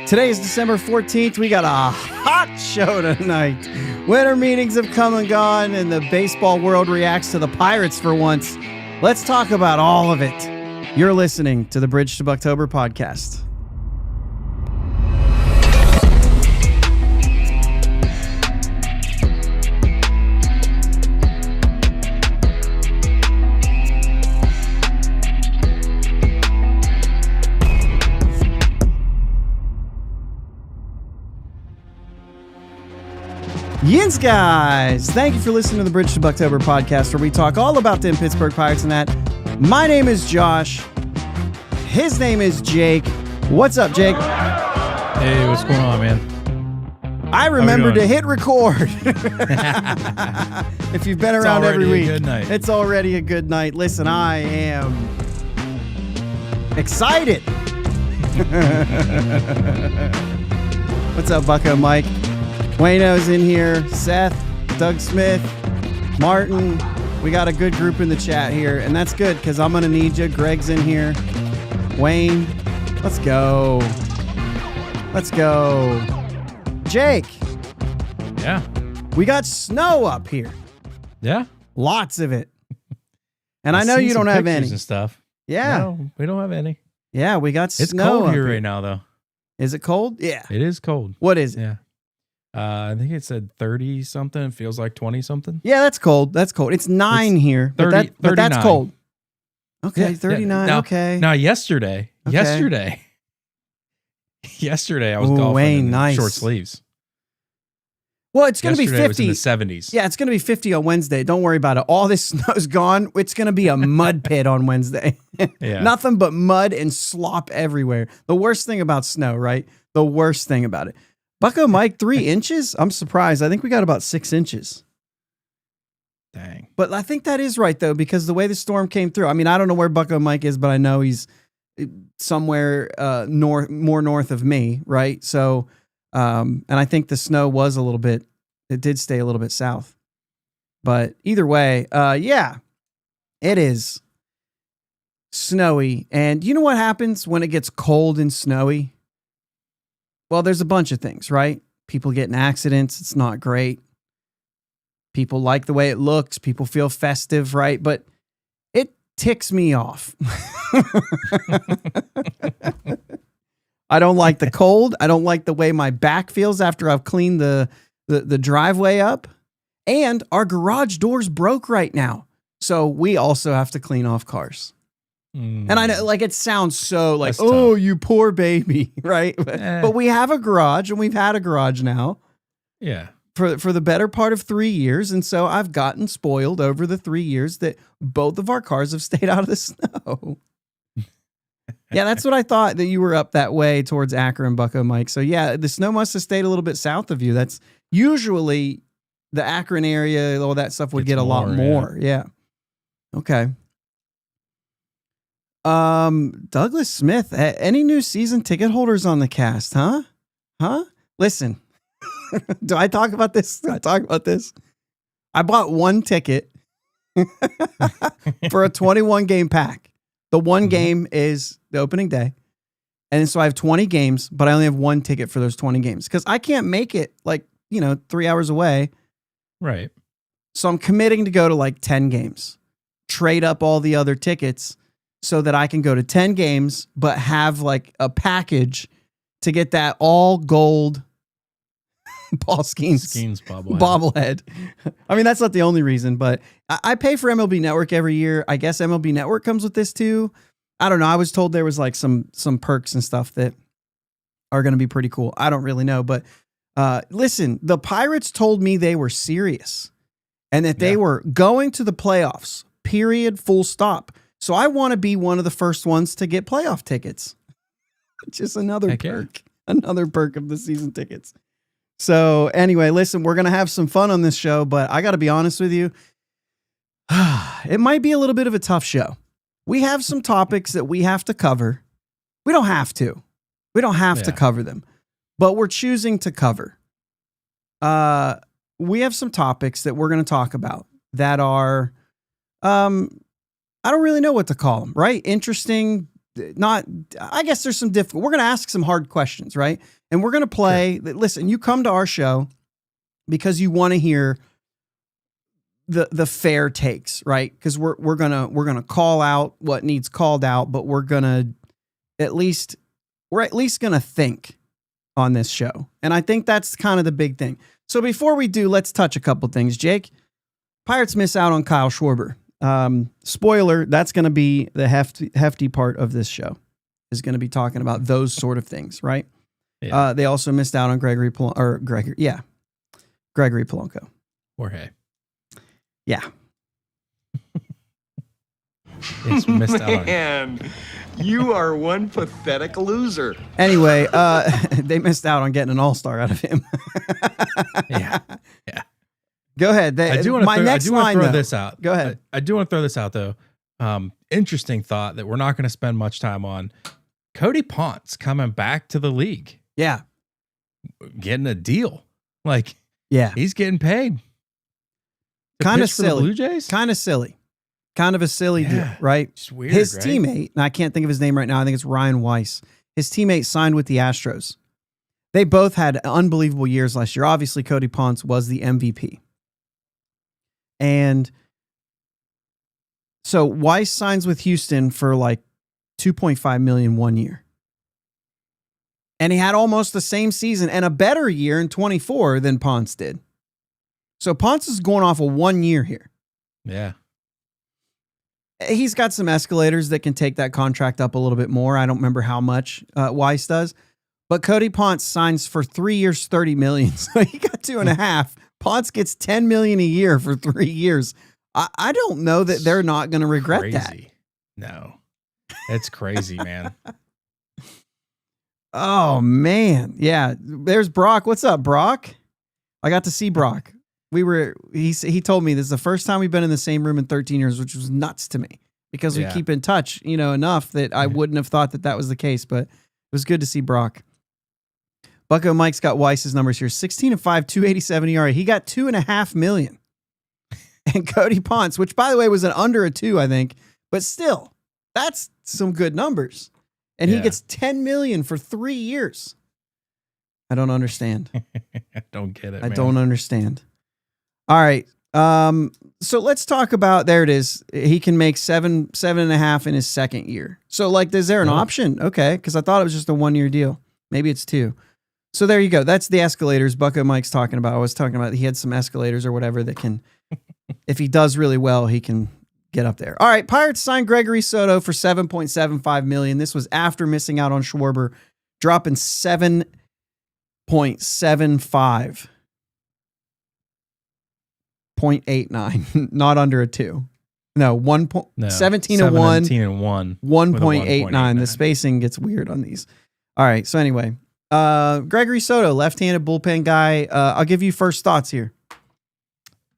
Today is December 14th. We got a hot show tonight. Winter meetings have come and gone, and the baseball world reacts to the Pirates for once. Let's talk about all of it. You're listening to the Bridge to Buctober podcast. Yins, guys! Thank you for listening to the Bridge to Buctober podcast, where we talk all about them Pittsburgh Pirates and that. My name is Josh. His name is Jake. What's up, Jake? Hey, what's going on, man? I remember to hit record. If you've been around every week, good night. It's already a good night. Listen, I am excited. What's up, Bucko Mike? Wayno's in here, Seth, Doug Smith, Martin. We got a good group in the chat here, and that's good because I'm going to need you. Greg's in here. Wayne, let's go. Let's go. Jake. Yeah. We got snow up here. Yeah. Lots of it. And I know you don't have any. And stuff. Yeah. No, we don't have any. Yeah, we got snow. It's cold here right now, though. Is it cold? Yeah. It is cold. What is it? Yeah. I think it said 30 something. It feels like 20 something. Yeah, that's cold. That's cold. It's 9 here. 30, but that's cold. Okay, Yeah, 39. Now, okay. Now, yesterday I was golfing in short sleeves. Well, it's going to be 50. It was in the 70s. Yeah, it's going to be 50 on Wednesday. Don't worry about it. All this snow's gone. It's going to be a mud pit on Wednesday. Yeah. Nothing but mud and slop everywhere. The worst thing about snow, right? The worst thing about it. Bucko Mike, 3 inches? I'm surprised. I think we got about 6 inches. Dang. But I think that is right, though, because the way the storm came through. I mean, I don't know where Bucko Mike is, but I know he's somewhere more north of me, right? So, and I think the snow was a little bit, it did stay a little bit south. But either way, yeah, it is snowy. And you know what happens when it gets cold and snowy? Well, there's a bunch of things, right? People get in accidents. It's not great. People like the way it looks. People feel festive, right? But it ticks me off. I don't like the cold. I don't like the way my back feels after I've cleaned the driveway up. And our garage door's broke right now. So we also have to clean off cars. And I know, like, it sounds so like, That's oh, tough. you poor baby, right? But we have a garage, and we've had a garage now Yeah. for the better part of 3 years. And so I've gotten spoiled over the 3 years that both of our cars have stayed out of the snow. Yeah, that's what I thought, that you were up that way towards Akron, Bucko Mike. So yeah, the snow must have stayed a little bit south of you. That's usually the Akron area, all that stuff would get a lot more. Yeah. Okay. Douglas Smith, any new season ticket holders on the cast, huh? Listen, do I talk about this? I bought 1 ticket for a 21 game pack. The one game is the opening day. And so I have 20 games, but I only have 1 ticket for those 20 games because I can't make it 3 hours away. Right. So I'm committing to go to 10 games, trade up all the other tickets so that I can go to 10 games, but have a package to get that all gold Paul Skeens bobblehead. I mean, that's not the only reason, but I pay for MLB Network every year. I guess MLB Network comes with this too. I don't know. I was told there was some perks and stuff that are going to be pretty cool. I don't really know, but listen, the Pirates told me they were serious and that they were going to the playoffs, period, full stop. So I want to be one of the first ones to get playoff tickets. Just another perk. Another perk of the season tickets. So anyway, listen, we're going to have some fun on this show, but I got to be honest with you. It might be a little bit of a tough show. We have some topics that we have to cover. We don't have to. We don't have to cover them, but we're choosing to cover. We have some topics that we're going to talk about that are, I don't really know what to call them, right? Interesting, not, I guess there's some difficult, we're going to ask some hard questions, right? And we're going to play, listen, you come to our show because you want to hear the fair takes, right? Because we're gonna call out what needs called out, but we're at least gonna think on this show. And I think that's kind of the big thing. So before we do, let's touch a couple things. Jake, Pirates miss out on Kyle Schwarber. Spoiler, that's going to be the hefty part of this show, is going to be talking about those sort of things, right? Yeah. They also missed out on Gregory Polanco. Jorge. Yeah. Yes, we missed out on Man, you are one pathetic loser. Anyway, they missed out on getting an all-star out of him. Yeah. Go ahead. I do want to throw this out. Go ahead. I do want to throw this out, though. Interesting thought that we're not going to spend much time on. Cody Ponce coming back to the league. Yeah. Getting a deal. Like, yeah, he's getting paid. Kind of silly. Blue Jays? Kind of silly. Kind of a silly deal, right? It's weird, his right? teammate, and I can't think of his name right now. I think it's Ryan Weiss. His teammate signed with the Astros. They both had unbelievable years last year. Obviously, Cody Ponce was the MVP. And so Weiss signs with Houston for like $2.5 million 1 year. And he had almost the same season and a better year in 24 than Ponce did. So Ponce is going off a 1 year here. Yeah. He's got some escalators that can take that contract up a little bit more. I don't remember how much Weiss does. But Cody Ponce signs for 3 years, $30 million. So he got 2.5. Ponce gets $10 million a year for 3 years. I don't know that they're not going to regret that. No, it's crazy, man. Oh man. Yeah. There's Brock. What's up, Brock? I got to see Brock. He told me this is the first time we've been in the same room in 13 years, which was nuts to me because we keep in touch, enough that I wouldn't have thought that was the case, but it was good to see Brock. Bucko Mike's got Weiss's numbers here. 16-5, 287 ERA. He got $2.5 million. And Cody Ponce, which by the way was an under a 2, I think, but still, that's some good numbers. And he gets $10 million for 3 years. I don't understand. I don't get it. I don't understand. All right. So let's talk about, there it is. He can make 7.5 in his second year. So is there an option? Okay. Cause I thought it was just a 1 year deal. Maybe it's 2. So there you go. That's the escalators Bucko Mike's talking about. I was talking about he had some escalators or whatever that can, if he does really well, he can get up there. All right. Pirates signed Gregory Soto for $7.75 million. This was after missing out on Schwarber, dropping 7.75. 0.89, not under a 2. No, 17 and 1. 1.89. The spacing gets weird on these. All right. So anyway, Gregory Soto, left-handed bullpen guy. I'll give you first thoughts here.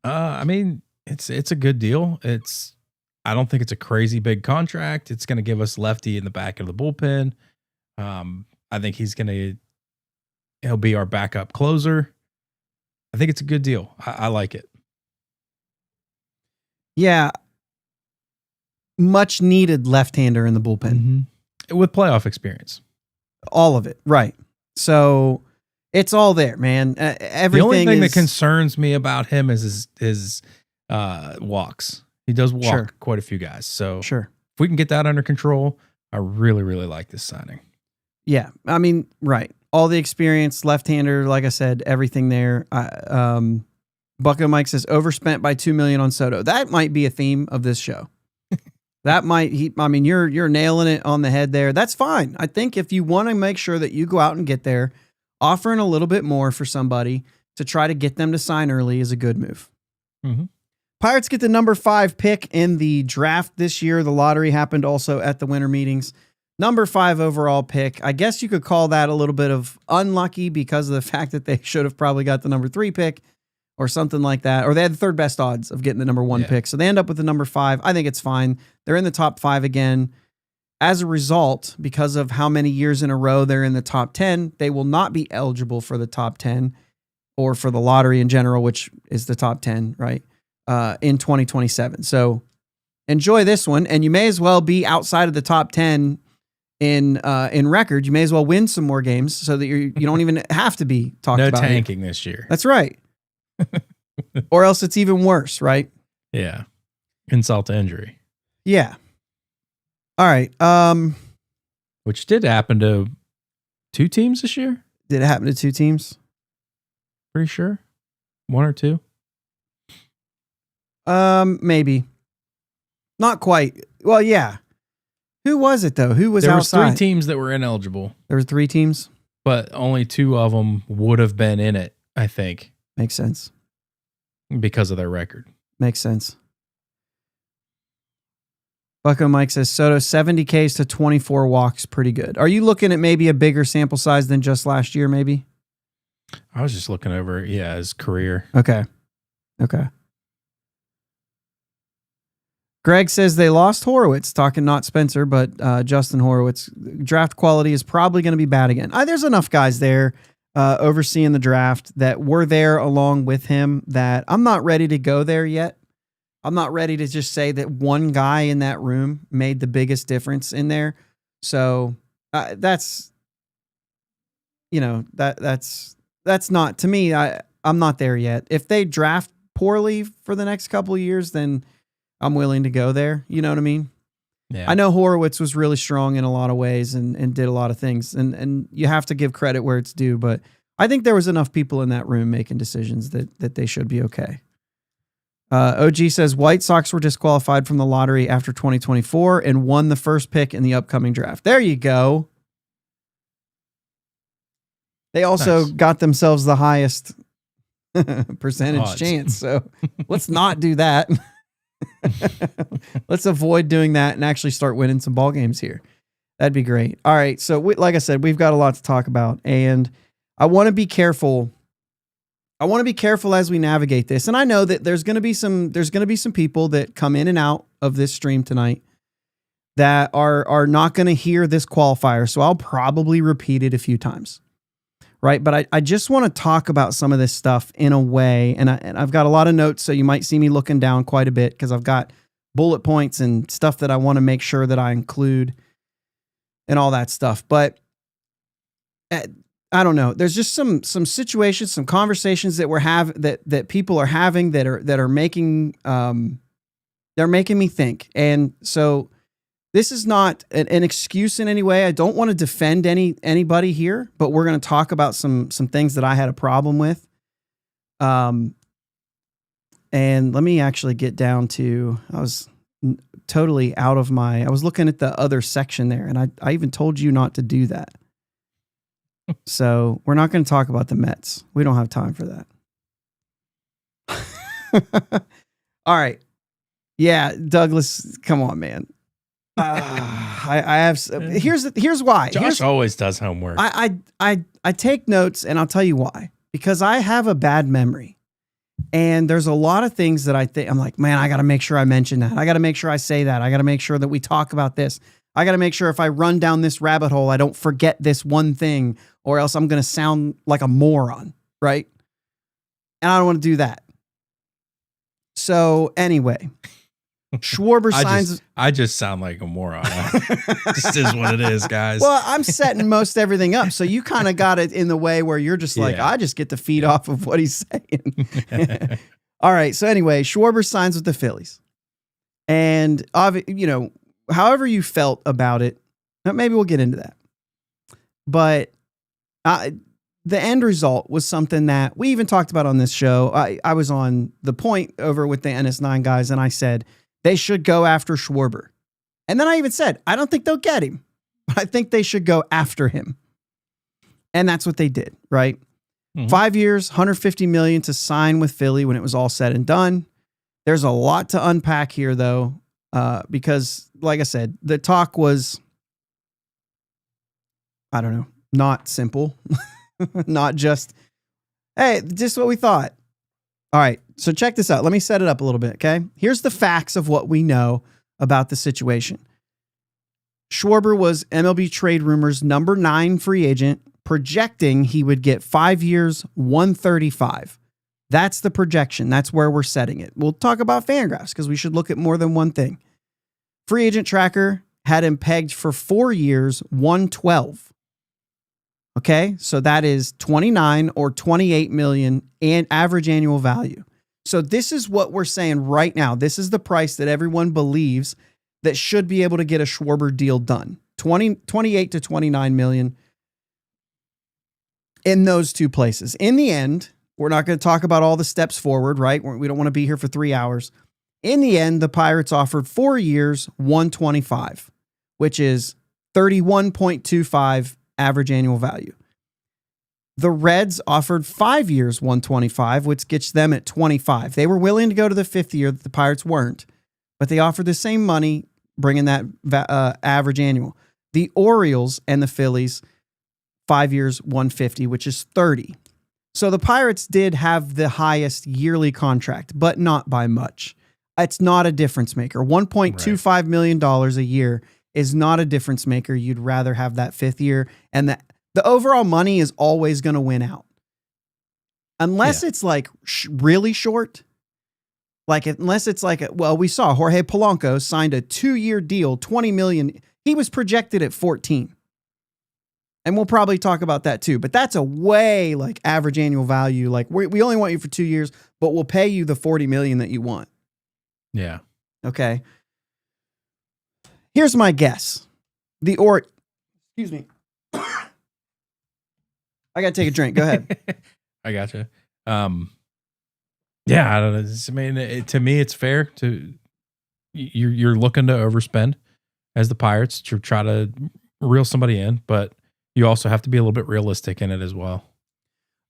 I mean, it's a good deal. I don't think it's a crazy big contract. It's going to give us lefty in the back of the bullpen. I think he'll be our backup closer. I think it's a good deal. I like it. Yeah. Much needed left-hander in the bullpen. With playoff experience. All of it. Right. So it's all there, man. Everything. The only thing that concerns me about him is his walks. He does walk quite a few guys. So if we can get that under control, I really, really like this signing. Yeah. I mean, right. All the experience, left-hander, like I said, everything there. Bucko Mike says overspent by $2 million on Soto. That might be a theme of this show. That might, you're nailing it on the head there. That's fine. I think if you want to make sure that you go out and get there, offering a little bit more for somebody to try to get them to sign early is a good move. Pirates get the number 5 pick in the draft this year. The lottery happened also at the winter meetings. Number 5 overall pick. I guess you could call that a little bit of unlucky because of the fact that they should have probably got the number 3 pick or something like that. Or they had the third best odds of getting the number 1 pick. So they end up with the number 5. I think it's fine. They're in the top 5 again. As a result, because of how many years in a row they're in the top 10, they will not be eligible for the top 10 or for the lottery in general, which is the top 10, right? In 2027. So enjoy this one. And you may as well be outside of the top 10 in record. You may as well win some more games so that you don't even have to be talked No about. tanking this year. That's right. Or else it's even worse, right? Yeah. Insult to injury. Yeah. All right. Which did happen to 2 teams this year. Did it happen to 2 teams? Pretty sure. 1 or 2. Maybe. Not quite. Well, yeah. Who was it though? Who was there outside? There was 3 teams that were ineligible. There were 3 teams? But only 2 of them would have been in it, I think. Makes sense. Because of their record. Makes sense. Bucko Mike says, Soto, 70 Ks to 24 walks, pretty good. Are you looking at maybe a bigger sample size than just last year, maybe? I was just looking over, his career. Okay. Greg says they lost Horowitz, talking not Spencer, but Justin Horowitz. Draft quality is probably going to be bad again. There's enough guys there overseeing the draft that were there along with him that I'm not ready to go there yet. I'm not ready to just say that one guy in that room made the biggest difference in there. So that's not, to me, I'm not there yet. If they draft poorly for the next couple of years, then I'm willing to go there. You know what I mean? Yeah. I know Horowitz was really strong in a lot of ways and did a lot of things, and you have to give credit where it's due, but I think there was enough people in that room making decisions that they should be okay. OG says White Sox were disqualified from the lottery after 2024 and won the first pick in the upcoming draft. There you go. They also got themselves the highest percentage chance. So let's not do that. Let's avoid doing that and actually start winning some ball games here. That'd be great. All right. So like I said, we've got a lot to talk about, and I want to be careful. I want to be careful as we navigate this. And I know that there's going to be some people that come in and out of this stream tonight that are not going to hear this qualifier. So I'll probably repeat it a few times. Right. But I just want to talk about some of this stuff in a way. And I've got a lot of notes, so you might see me looking down quite a bit because I've got bullet points and stuff that I want to make sure that I include and all that stuff. But I don't know. There's just some situations, some conversations that that people are having that are making they're making me think. And so this is not an excuse in any way. I don't want to defend anybody here, but we're going to talk about some things that I had a problem with. And let me actually get down to, I was totally out of I was looking at the other section there, and I even told you not to do that. So we're not going to talk about the Mets. We don't have time for that. All right. Yeah, Douglas, come on, man. I have. Here's why. Josh always does homework. I take notes, and I'll tell you why. Because I have a bad memory, and there's a lot of things that I think I'm like, man, I got to make sure I mention that. I got to make sure I say that. I got to make sure that we talk about this. I got to make sure if I run down this rabbit hole, I don't forget this one thing, or else I'm going to sound like a moron, right? And I don't want to do that. So anyway, Schwarber signs. I just sound like a moron. Just is what it is, guys. Well, I'm setting most everything up, so you kind of got it in the way where you're just like, I just get to feed off of what he's saying. All right. So anyway, Schwarber signs with the Phillies, and however you felt about it, maybe we'll get into that. But the end result was something that we even talked about on this show. I was on The Point over with the NS9 guys, and I said they should go after Schwarber. And then I even said, I don't think they'll get him, but I think they should go after him. And that's what they did, right? Mm-hmm. 5 years, $150 million to sign with Philly when it was all said and done. There's a lot to unpack here, though, because, like I said, the talk was, I don't know, not simple. Not just, hey, just what we thought. All right, so check this out. Let me set it up a little bit, okay? Here's the facts of what we know about the situation. Schwarber was MLB Trade Rumors number 9 free agent, projecting he would get 5 years, $135. That's the projection. That's where we're setting it. We'll talk about Fangraphs because we should look at more than one thing. Free agent tracker had him pegged for 4 years, 112. Okay, so that is 29 or 28 million and average annual value. So this is what we're saying right now. This is the price that everyone believes that should be able to get a Schwarber deal done. 28 to 29 million in those two places. In the end, we're not going to talk about all the steps forward, right? We don't want to be here for 3 hours. In the end, the Pirates offered 4 years, 125, which is 31.25 average annual value. The Reds offered 5 years, 125, which gets them at 25. They were willing to go to the 5th year that the Pirates weren't, but they offered the same money, bringing that average annual. The Orioles and the Phillies, 5 years, 150, which is 30. So the Pirates did have the highest yearly contract, but not by much. It's not a difference maker. $1.25 million a year is not a difference maker. You'd rather have that 5th year, and the overall money is always going to win out. Unless it's like really short. Like, unless it's like, we saw Jorge Polanco signed a 2-year deal, $20 million. He was projected at 14. And we'll probably talk about that too. But that's a way like average annual value. Like we only want you for 2 years, but we'll pay you the $40 million that you want. Yeah. Okay. Here's my guess. Excuse me. I got to take a drink. Go ahead. I gotcha. Yeah, I don't know. I mean, to me, it's fair to you're looking to overspend as the Pirates to try to reel somebody in, but you also have to be a little bit realistic in it as well.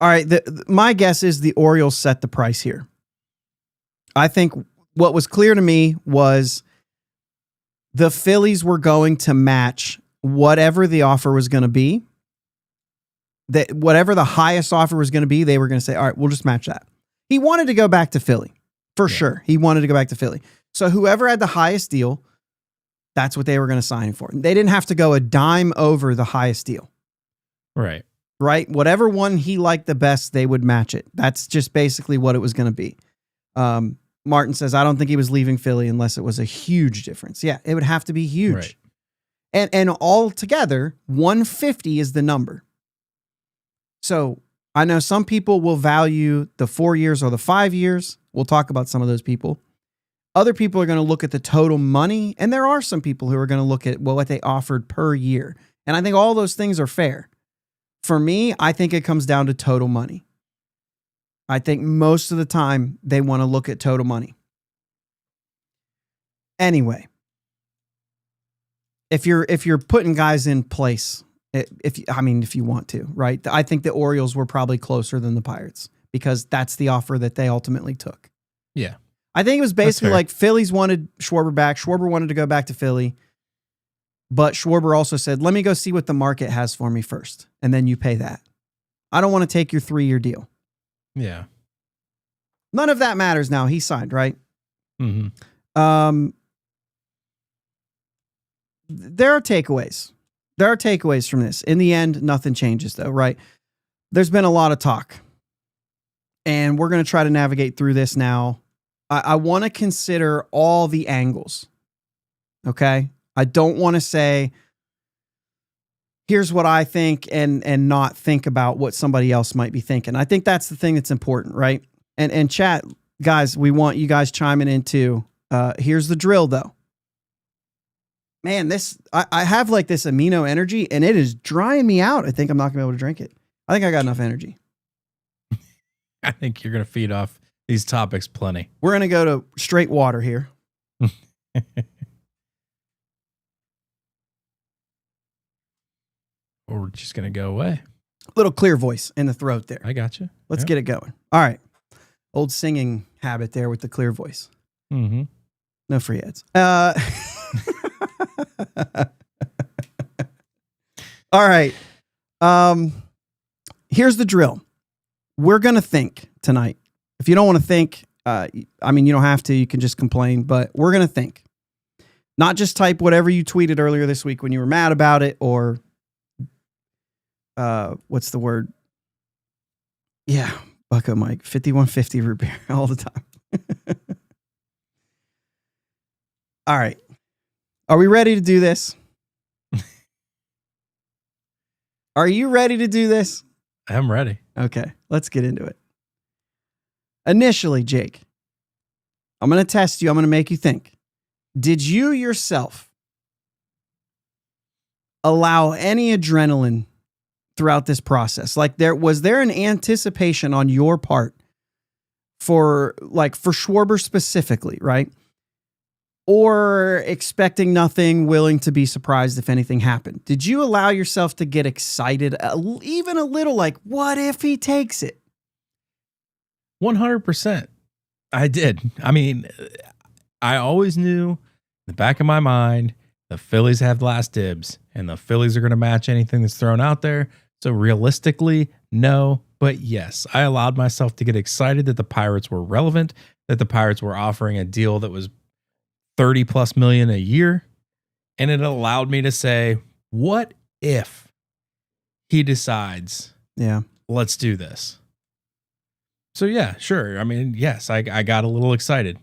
All right. My guess is the Orioles set the price here. I think what was clear to me was the Phillies were going to match whatever the offer was going to be. That whatever the highest offer was going to be, they were going to say, all right, we'll just match that. He wanted to go back to Philly for sure. He wanted to go back to Philly. So whoever had the highest deal, that's what they were going to sign him for. They didn't have to go a dime over the highest deal. Right. Right. Whatever one he liked the best, they would match it. That's just basically what it was going to be. Martin says, I don't think he was leaving Philly unless it was a huge difference. Yeah, it would have to be huge. Right. And all together, 150 is the number. So I know some people will value the 4 years or the 5 years. We'll talk about some of those people. Other people are going to look at the total money. And there are some people who are going to look at what they offered per year. And I think all those things are fair. For me, I think it comes down to total money. I think most of the time they want to look at total money. Anyway, if you're putting guys in place, if you want to, right? I think the Orioles were probably closer than the Pirates because that's the offer that they ultimately took. Yeah. I think it was basically like Phillies wanted Schwarber back. Schwarber wanted to go back to Philly. But Schwarber also said, let me go see what the market has for me first. And then you pay that. I don't want to take your 3-year deal. Yeah. None of that matters now. He signed, right? Mm-hmm. There are takeaways. There are takeaways from this. In the end, nothing changes though, right? There's been a lot of talk. And we're going to try to navigate through this now. I want to consider all the angles. Okay? I don't want to say, here's what I think and not think about what somebody else might be thinking. I think that's the thing that's important, right? And chat, guys, we want you guys chiming in too. Here's the drill though. Man, I have like this amino energy and it is drying me out. I think I'm not gonna be able to drink it. I think I got enough energy. I think you're going to feed off these topics plenty. We're going to go to straight water here. Or we're just going to go away. Little clear voice in the throat there. I got you. Let's get it going. All right. Old singing habit there with the clear voice. Mm-hmm. No free ads. All right. Here's the drill. We're going to think tonight. If you don't want to think, you don't have to. You can just complain. But we're going to think. Not just type whatever you tweeted earlier this week when you were mad about it or... what's the word? Yeah, Bucko Mike, 5150 root beer all the time. All right. Are we ready to do this? Are you ready to do this? I'm ready. Okay, let's get into it. Initially, Jake, I'm going to test you. I'm going to make you think. Did you yourself allow any adrenaline throughout this process? Like, was there an anticipation on your part for Schwarber specifically, right? Or expecting nothing, willing to be surprised if anything happened? Did you allow yourself to get excited, even a little, like, what if he takes it? 100%. I did. I mean, I always knew in the back of my mind, the Phillies have last dibs and the Phillies are going to match anything that's thrown out there. So realistically, no. But yes, I allowed myself to get excited that the Pirates were relevant, that the Pirates were offering a deal that was 30 plus million a year. And it allowed me to say, what if he decides, let's do this? So yeah, sure. I mean, yes, I got a little excited.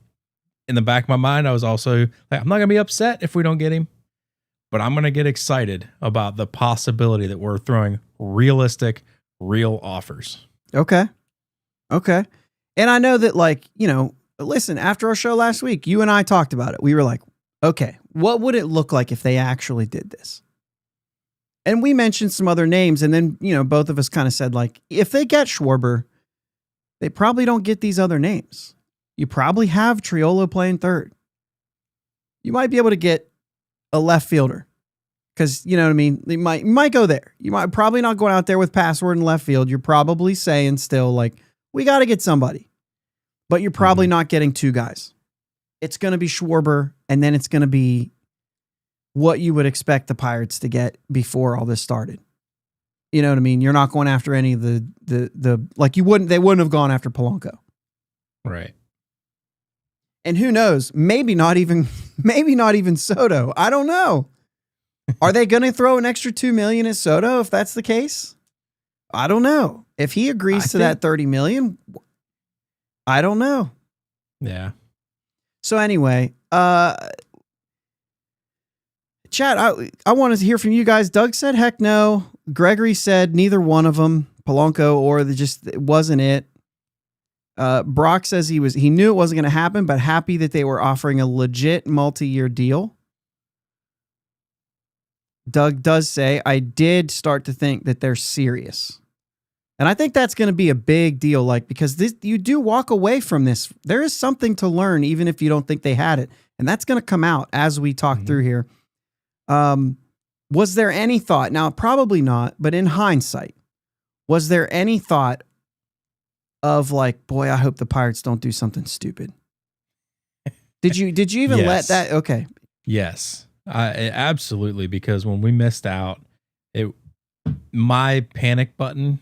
In the back of my mind, I was also like, I'm not going to be upset if we don't get him, but I'm going to get excited about the possibility that we're throwing realistic, real offers. Okay. And I know that, listen, after our show last week, you and I talked about it. We were like, okay, what would it look like if they actually did this? And we mentioned some other names. And then, both of us kind of said, like, if they get Schwarber, they probably don't get these other names. You probably have Triolo playing third. You might be able to get a left fielder because, you know what I mean? You might go there. You might probably not going out there with Password in left field. You're probably saying still, like, we got to get somebody. But you're probably not getting two guys. It's going to be Schwarber, and then it's going to be what you would expect the Pirates to get before all this started. You know what I mean? You're not going after any of the they wouldn't have gone after Polanco. Right. And who knows? Maybe not even Soto. I don't know. Are they going to throw an extra $2 million at Soto if that's the case? I don't know. If he agrees to that $30 million, I don't know. Yeah. So anyway, chat, I wanted to hear from you guys. Doug said, heck no. Gregory said neither one of them, Polanco or it wasn't it. Brock says he knew it wasn't going to happen, but happy that they were offering a legit multi-year deal. Doug does say, I did start to think that they're serious. And I think that's going to be a big deal, because you do walk away from this. There is something to learn, even if you don't think they had it. And that's going to come out as we talk through here. Was there any thought? Now, probably not, but in hindsight, was there any thought of boy, I hope the Pirates don't do something stupid? Did you even let that? Okay. Yes, absolutely. Because when we missed out, my panic button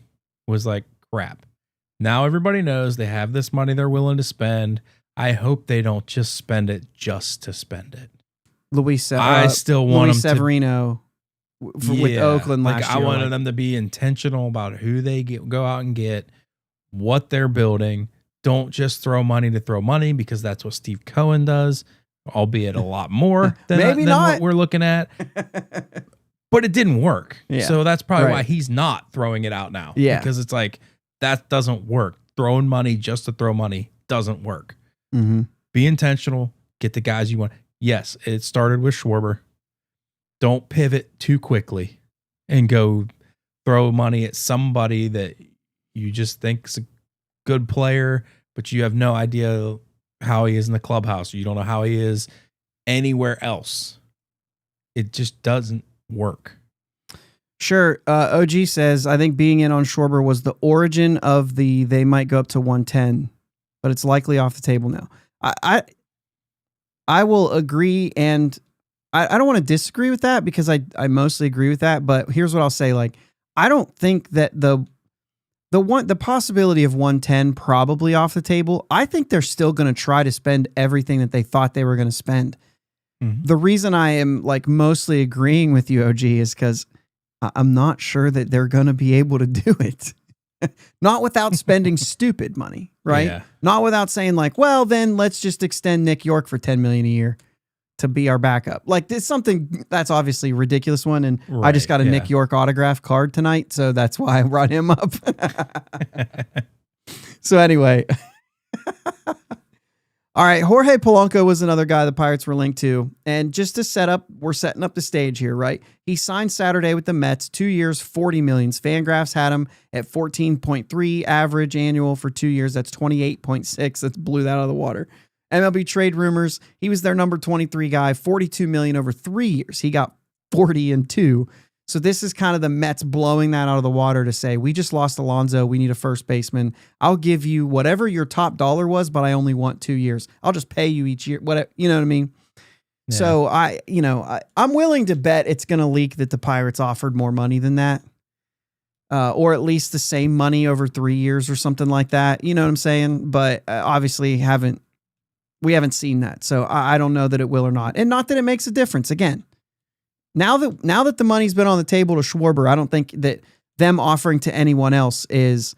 was like, crap. Now everybody knows they have this money they're willing to spend. I hope they don't just spend it just to spend it. I still want Luis Severino with Oakland last year. I wanted them to be intentional about who they go out and get, what they're building. Don't just throw money to throw money, because that's what Steve Cohen does, albeit a lot more than what we're looking at. But it didn't work. Yeah. So that's probably why he's not throwing it out now. Yeah. Because it's like, that doesn't work. Throwing money just to throw money doesn't work. Mm-hmm. Be intentional. Get the guys you want. Yes, it started with Schwarber. Don't pivot too quickly and go throw money at somebody that you just think is a good player, but you have no idea how he is in the clubhouse. You don't know how he is anywhere else. It just doesn't work. Sure. OG says, I think being in on Schwarber was the origin of they might go up to 110, but it's likely off the table now. I will agree, and I don't want to disagree with that, because I mostly agree with that. But here's what I'll say: I don't think that the possibility of 110 probably off the table. I think they're still going to try to spend everything that they thought they were going to spend. Mm-hmm. The reason I am mostly agreeing with you, OG, is because I'm not sure that they're going to be able to do it. Not without spending stupid money, right? Yeah. Not without saying well, then let's just extend Nick York for $10 million a year. to be our backup. Like this something that's obviously a ridiculous one. And I just Right, got a Nick York autograph card tonight. So that's why I brought him up. So anyway. All right. Jorge Polanco was another guy the Pirates were linked to. And just to set up, we're setting up the stage here, right? He signed Saturday with the Mets, 2 years, $40 million. Fangraphs had him at 14.3 average annual for 2 years. That's 28.6. That blew that out of the water. MLB trade rumors. He was their number 23 guy, $42 million over 3 years. He got 40 in 2. So this is kind of the Mets blowing that out of the water to say, we just lost Alonso. We need a first baseman. I'll give you whatever your top dollar was, but I only want 2 years. I'll just pay you each year. Whatever, you know what I mean? Yeah. So I'm willing to bet it's going to leak that the Pirates offered more money than that. Or at least the same money over 3 years or something like that. You know what I'm saying? But obviously we haven't seen that. So I don't know that it will or not. And not that it makes a difference. Again, now that the money's been on the table to Schwarber, I don't think that them offering to anyone else is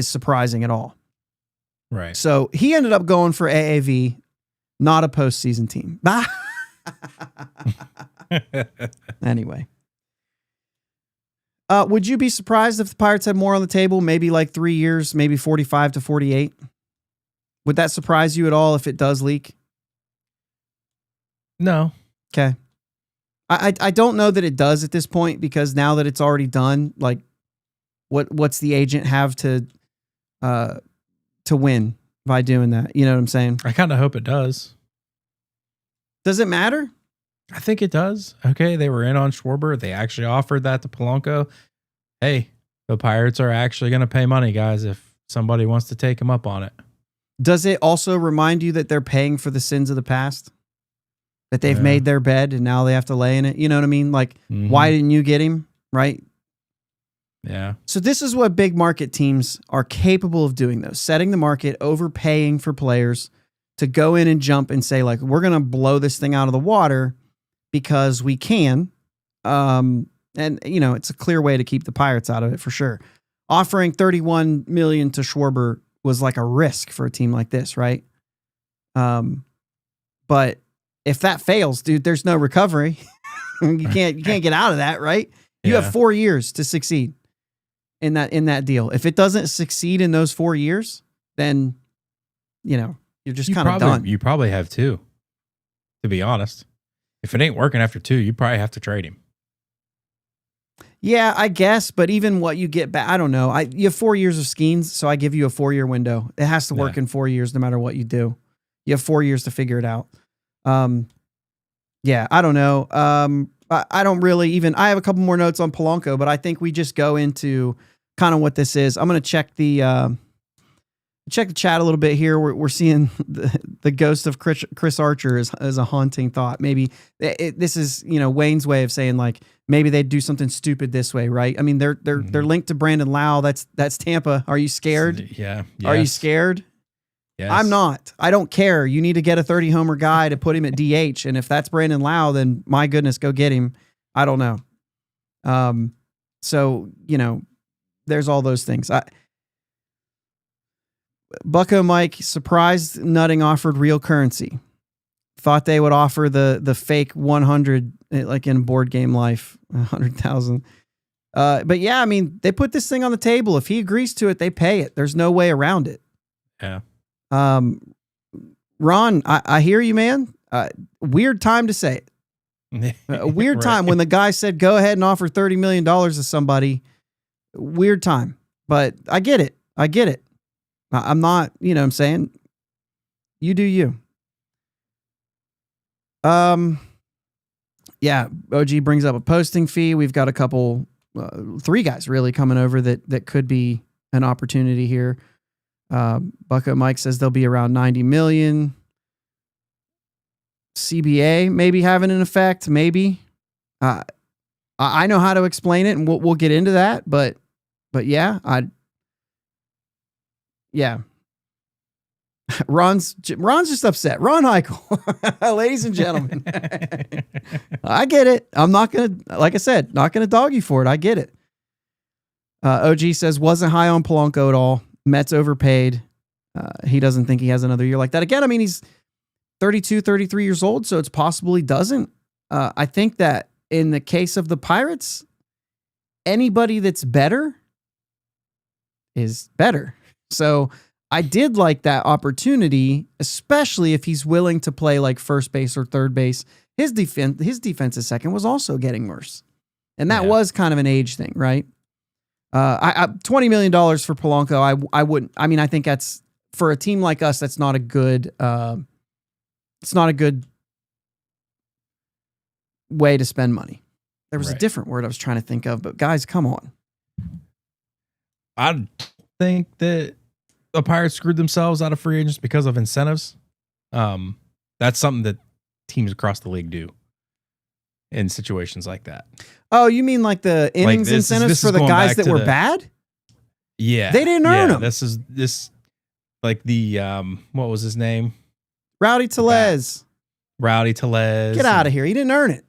surprising at all. Right. So he ended up going for AAV, not a postseason team. Anyway. Would you be surprised if the Pirates had more on the table? Maybe like 3 years, maybe 45 to 48? Would that surprise you at all if it does leak? No. Okay. I don't know that it does at this point, because now that it's already done, like what's the agent have to win by doing that? You know what I'm saying? I kind of hope it does. Does it matter? I think it does. Okay, they were in on Schwarber. They actually offered that to Polanco. Hey, the Pirates are actually going to pay money, guys, if somebody wants to take him up on it. Does it also remind you that they're paying for the sins of the past? That they've made their bed and now they have to lay in it? You know what I mean? Like, why didn't you get him? Right? Yeah. So this is what big market teams are capable of doing, though. Setting the market, overpaying for players to go in and jump and say, like, we're going to blow this thing out of the water because we can. And, it's a clear way to keep the Pirates out of it for sure. Offering $31 million to Schwarber was like a risk for a team like this, right? But if that fails, dude, there's no recovery. you can't get out of that, right? You have 4 years to succeed in that deal. If it doesn't succeed in those 4 years, then you're just kind of done. You probably have 2, to be honest. If it ain't working after 2, you probably have to trade him. Yeah, I guess, but even what you get back, I don't know. You have 4 years of Skeens, so I give you a 4-year window. It has to work in 4 years no matter what you do. You have 4 years to figure it out. I don't know. I don't really even, I have a couple more notes on Polanco, but I think we just go into kind of what this is. I'm going to check the chat a little bit here. We're seeing the ghost of Chris Archer as a haunting thought. Maybe this is, Wayne's way of saying, like, maybe they'd do something stupid this way, right? I mean, they're linked to Brandon Lau. That's Tampa. Are you scared? Yeah. Yes. Are you scared? Yes. I'm not. I don't care. You need to get a 30-homer guy to put him at DH. And if that's Brandon Lau, then my goodness, go get him. I don't know. So, there's all those things. Bucko Mike, surprised Nutting offered real currency. Thought they would offer the fake 100, like in board game life, 100,000. But yeah, I mean, they put this thing on the table. If he agrees to it, they pay it. There's no way around it. Yeah. Ron, I hear you, man. Weird time to say it. A weird time when the guy said, go ahead and offer $30 million to somebody. Weird time, but I get it. I'm not, what I'm saying, you do you. Yeah. OG brings up a posting fee. We've got a couple, 3 guys really coming over that could be an opportunity here. Bucko Mike says they'll be around 90 million. CBA maybe having an effect, maybe. I know how to explain it, and we'll get into that, but yeah, Ron's just upset. Ron Heichel, ladies and gentlemen. I get it. I'm not going to, like I said, not going to dog you for it. I get it. OG says wasn't high on Polanco at all. Mets overpaid. He doesn't think he has another year like that. Again, I mean, 32, 33 years old, so it's possible he doesn't. I think that in the case of the Pirates, anybody that's better is better. So I did like that opportunity, especially if he's willing to play like first base or third base. His defensive second was also getting worse. And that was kind of an age thing, right? $20 million for Polanco, I wouldn't. I mean, I think that's, for a team like us, that's not a good, it's not a good way to spend money. There was a different word I was trying to think of, but guys, come on. I think that the Pirates screwed themselves out of free agents because of incentives. That's something that teams across the league do in situations like that. Oh, you mean like the innings incentives for the guys that were bad? Yeah. They didn't earn them. This like the, what was his name? Rowdy Tellez. Get out of here. He didn't earn it.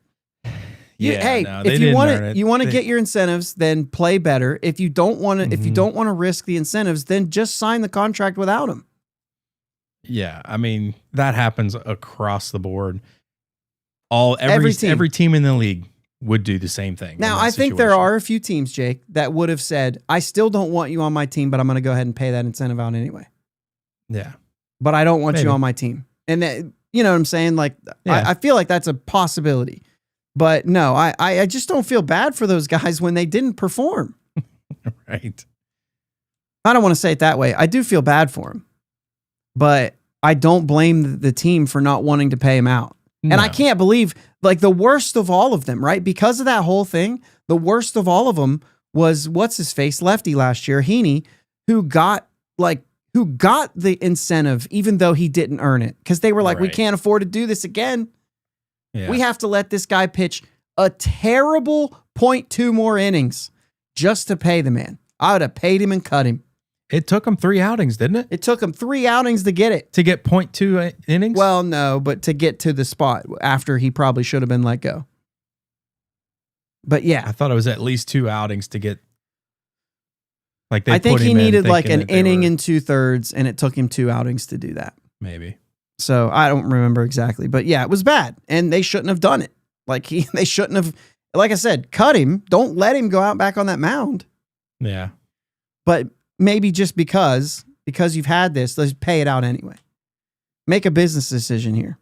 If you want to get your incentives, then play better. If you don't want to, if you don't want to risk the incentives, then just sign the contract without him. Yeah, I mean that happens across the board. Every team in the league would do the same thing. Now, I think there are a few teams, Jake, that would have said, "I still don't want you on my team, but I'm going to go ahead and pay that incentive out anyway." Yeah, but I don't want you on my team, and that, you know what I'm saying? Like, I feel like that's a possibility. But no, I just don't feel bad for those guys when they didn't perform. Right. I don't want to say it that way. I do feel bad for him. But I don't blame the team for not wanting to pay him out. No. And I can't believe, like, the worst of all of them, right? Because of that whole thing, the worst of all of them was, what's his face, lefty last year, Heaney, who got the incentive even though he didn't earn it. Because they were like, we can't afford to do this again. Yeah. We have to let this guy pitch a terrible 0.2 more innings just to pay the man. I would have paid him and cut him. It took him 3 outings, didn't it? It took him 3 outings to get it. To get 0.2 innings? Well, no, but to get to the spot after he probably should have been let go. But yeah. I thought it was at least 2 outings to get. Like I think he needed like an inning and 2/3, and it took him 2 outings to do that. Maybe. So I don't remember exactly, but yeah, it was bad, and they shouldn't have done it. Like they shouldn't have, like I said, cut him. Don't let him go out back on that mound. Yeah. But maybe just because you've had this, let's pay it out anyway. Make a business decision here.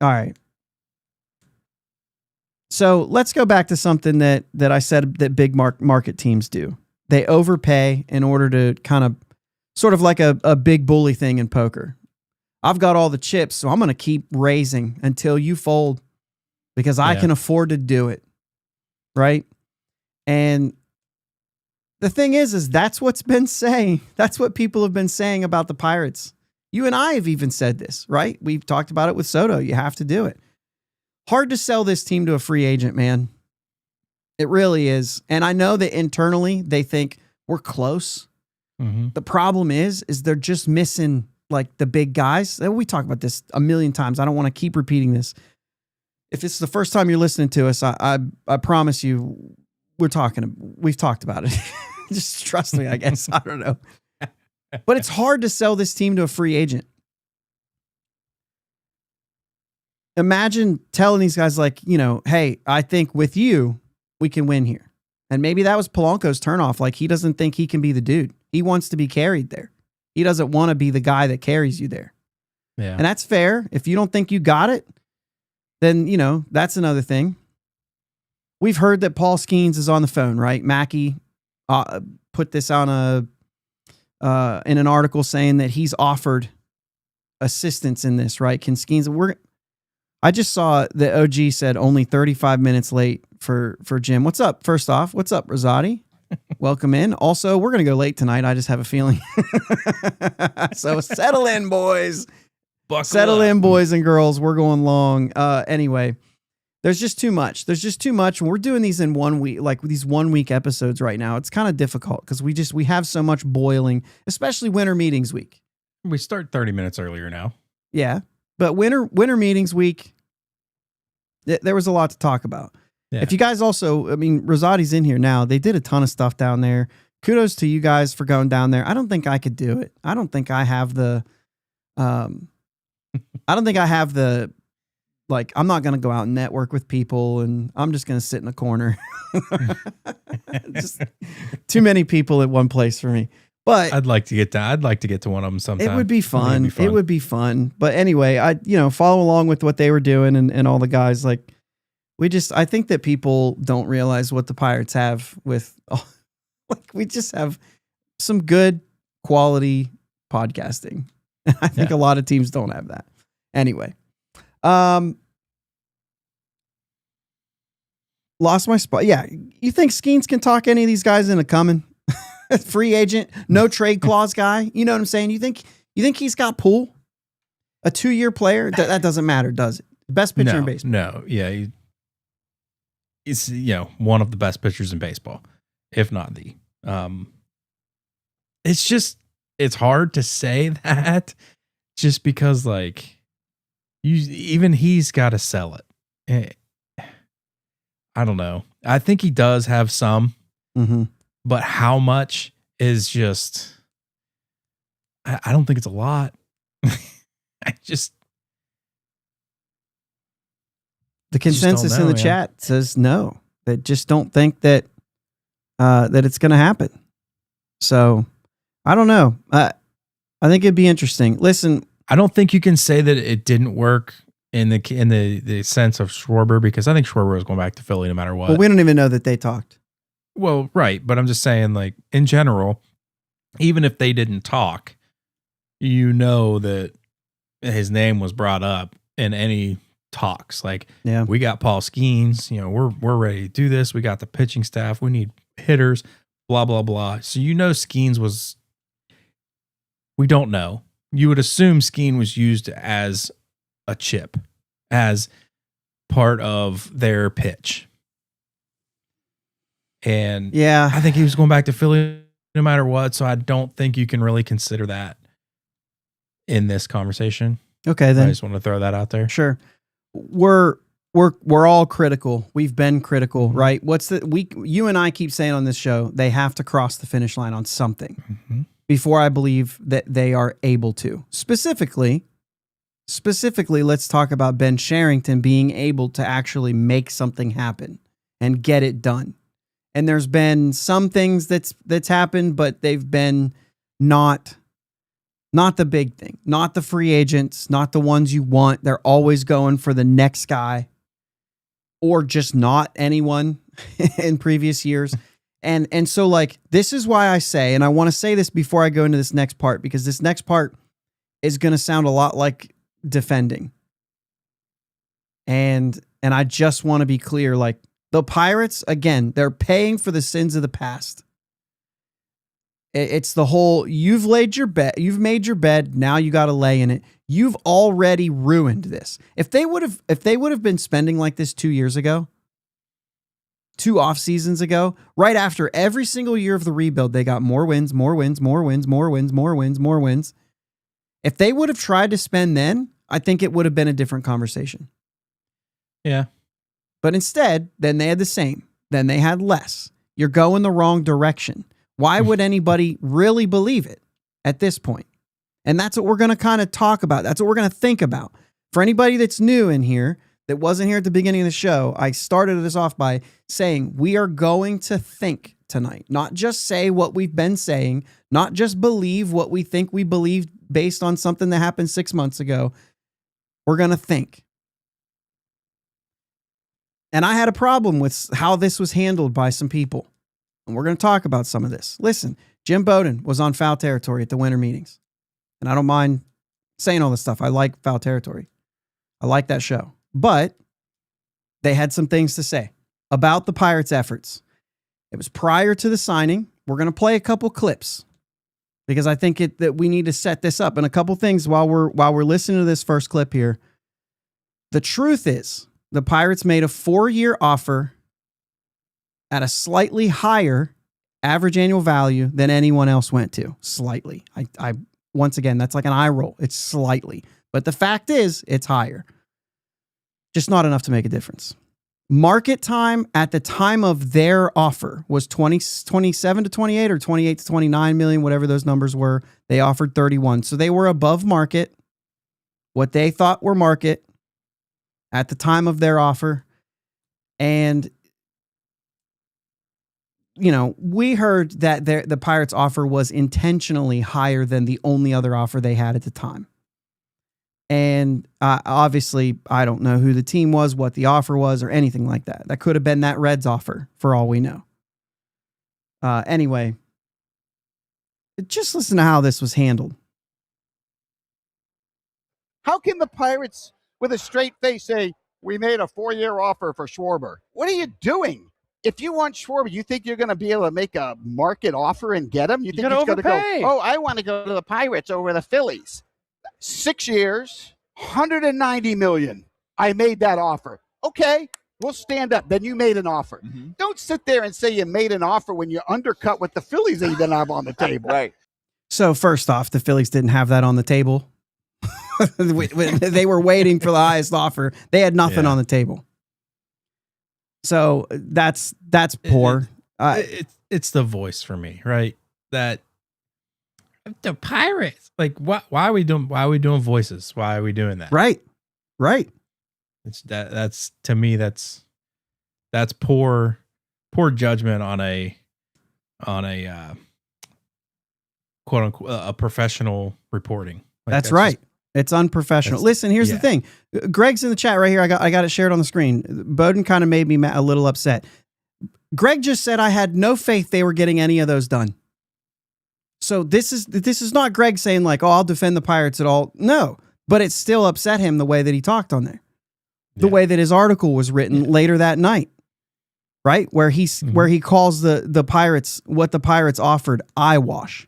All right. So let's go back to something that I said that big market teams do. They overpay in order to kind of, sort of like a big bully thing in poker. I've got all the chips, so I'm going to keep raising until you fold because I can afford to do it. Right? And the thing is that's what's been saying. That's what people have been saying about the Pirates. You and I have even said this, right? We've talked about it with Soto. You have to do it. Hard to sell this team to a free agent, man. It really is. And I know that internally they think we're close. Mm-hmm. The problem is they're just missing like the big guys. We talk about this a million times. I don't want to keep repeating this. If it's the first time you're listening to us, I promise you we've talked about it. Just trust me, I guess. I don't know. But it's hard to sell this team to a free agent. Imagine telling these guys like, you know, hey, I think with you, we can win here. And maybe that was Polanco's turnoff. Like he doesn't think he can be the dude. He wants to be carried there. He doesn't want to be the guy that carries you there. Yeah. And that's fair. If you don't think you got it, then, you know, that's another thing. We've heard that Paul Skeens is on the phone, right? Mackey put this on in an article saying that he's offered assistance in this, right? Can Skeens, I just saw that OG said only 35 minutes late for Jim. What's up? First off, what's up, Rosati? Welcome in. Also, we're going to go late tonight. I just have a feeling. So settle in, boys. Settle in, boys and girls. We're going long. Anyway, there's just too much. And we're doing these in 1 week, like these 1 week episodes right now. It's kind of difficult because we have so much boiling, especially winter meetings week. We start 30 minutes earlier now. Yeah. But winter meetings week, there was a lot to talk about. Yeah. If you guys also, I mean, Rosati's in here now. They did a ton of stuff down there. Kudos to you guys for going down there. I don't think I could do it. I don't think I have the I don't think I have the, like, I'm not going to go out and network with people, and I'm just going to sit in a corner. Just too many people at one place for me. But I'd like to get to one of them sometime. it would be fun. It It would be fun. But anyway, I follow along with what they were doing and all the guys. Like, I think that people don't realize what the Pirates have with, like, we just have some good quality podcasting. I think a lot of teams don't have that. Anyway, lost my spot. Yeah. You think Skeens can talk any of these guys into coming? Free agent, no trade clause guy. You know what I'm saying? You think he's got pull? A 2-year player? That doesn't matter, does it? Best pitcher in baseball. No. Yeah. He's one of the best pitchers in baseball, if not the. It's hard to say that just because, like, even he's got to sell it. I don't know. I think he does have some, but how much is just, I don't think it's a lot. The consensus in the chat says no. They just don't think that it's going to happen. So I don't know. I think it'd be interesting. Listen, I don't think you can say that it didn't work in the sense of Schwarber, because I think Schwarber was going back to Philly no matter what. Well, we don't even know that they talked. Well, right, but I'm just saying, like, in general, even if they didn't talk, that his name was brought up in any talks. Like, we got Paul Skeens, we're ready to do this. We got the pitching staff. We need hitters, blah, blah, blah. So, Skeens was, we don't know. You would assume Skeen was used as a chip, as part of their pitch. And I think he was going back to Philly no matter what. So I don't think you can really consider that in this conversation. Okay, then I just want to throw that out there. Sure. We're all critical. We've been critical, right? You and I keep saying on this show, they have to cross the finish line on something before I believe that they are able to. Specifically, let's talk about Ben Sherrington being able to actually make something happen and get it done. And there's been some things that's happened, but they've been not the big thing, not the free agents, not the ones you want. They're always going for the next guy, or just not anyone in previous years. And so, like, this is why I say, and I want to say this before I go into this next part, because this next part is going to sound a lot like defending. And I just want to be clear, like, the Pirates, again, they're paying for the sins of the past. It's the whole, you've made your bed, now you got to lay in it. You've already ruined this. If they would have been spending like this 2 years ago, 2 off seasons ago, right after every single year of the rebuild, they got more wins. If they would have tried to spend then, I think it would have been a different conversation. Yeah. But instead, then they had the same. Then they had less. You're going the wrong direction. Why would anybody really believe it at this point? And that's what we're going to kind of talk about. That's what we're going to think about. For anybody that's new in here, that wasn't here at the beginning of the show, I started this off by saying we are going to think tonight. Not just say what we've been saying, not just believe what we think we believed based on something that happened 6 months ago. We're going to think. And I had a problem with how this was handled by some people. And we're going to talk about some of this. Listen, Jim Bowden was on Foul Territory at the winter meetings. And I don't mind saying all this stuff. I like Foul Territory. I like that show. But they had some things to say about the Pirates' efforts. It was prior to the signing. We're going to play a couple clips because I think that we need to set this up. And a couple things while we're listening to this first clip here. The truth is, the Pirates made a 4-year offer at a slightly higher average annual value than anyone else went to. Slightly. I once again, that's like an eye roll. It's slightly. But the fact is, it's higher. Just not enough to make a difference. Market time at the time of their offer was 27 to 28 or 28 to 29 million, whatever those numbers were. They offered 31. So they were above market what they thought were market at the time of their offer. And, we heard that the Pirates' offer was intentionally higher than the only other offer they had at the time. And obviously, I don't know who the team was, what the offer was, or anything like that. That could have been that Reds offer, for all we know. Anyway, just listen to how this was handled. How can the Pirates, with a straight face, say, we made a 4-year offer for Schwarber? What are you doing? If you want Schwarber, you think you're going to be able to make a market offer and get him? You think he's going to go, I want to go to the Pirates over the Phillies. 6 years, $190 million. I made that offer. Okay, we'll stand up. Then you made an offer. Mm-hmm. Don't sit there and say you made an offer when you undercut what the Phillies even have on the table. Right. So first off, the Phillies didn't have that on the table. They were waiting for the highest offer. They had nothing on the table. So that's poor. It's the voice for me, right? That the Pirates, like, why are we doing voices? Why are we doing that? Right. It's that's to me that's poor judgment on a quote unquote a professional reporting. Like, that's right. It's unprofessional. Listen, here's the thing. Greg's in the chat right here. I got it shared on the screen. Bowden kind of made me a little upset. Greg just said I had no faith they were getting any of those done. So this is not Greg saying like, oh, I'll defend the Pirates at all. No, but it still upset him the way that he talked on there. The way that his article was written later that night. Right? Where he calls the Pirates, what the Pirates offered, eyewash.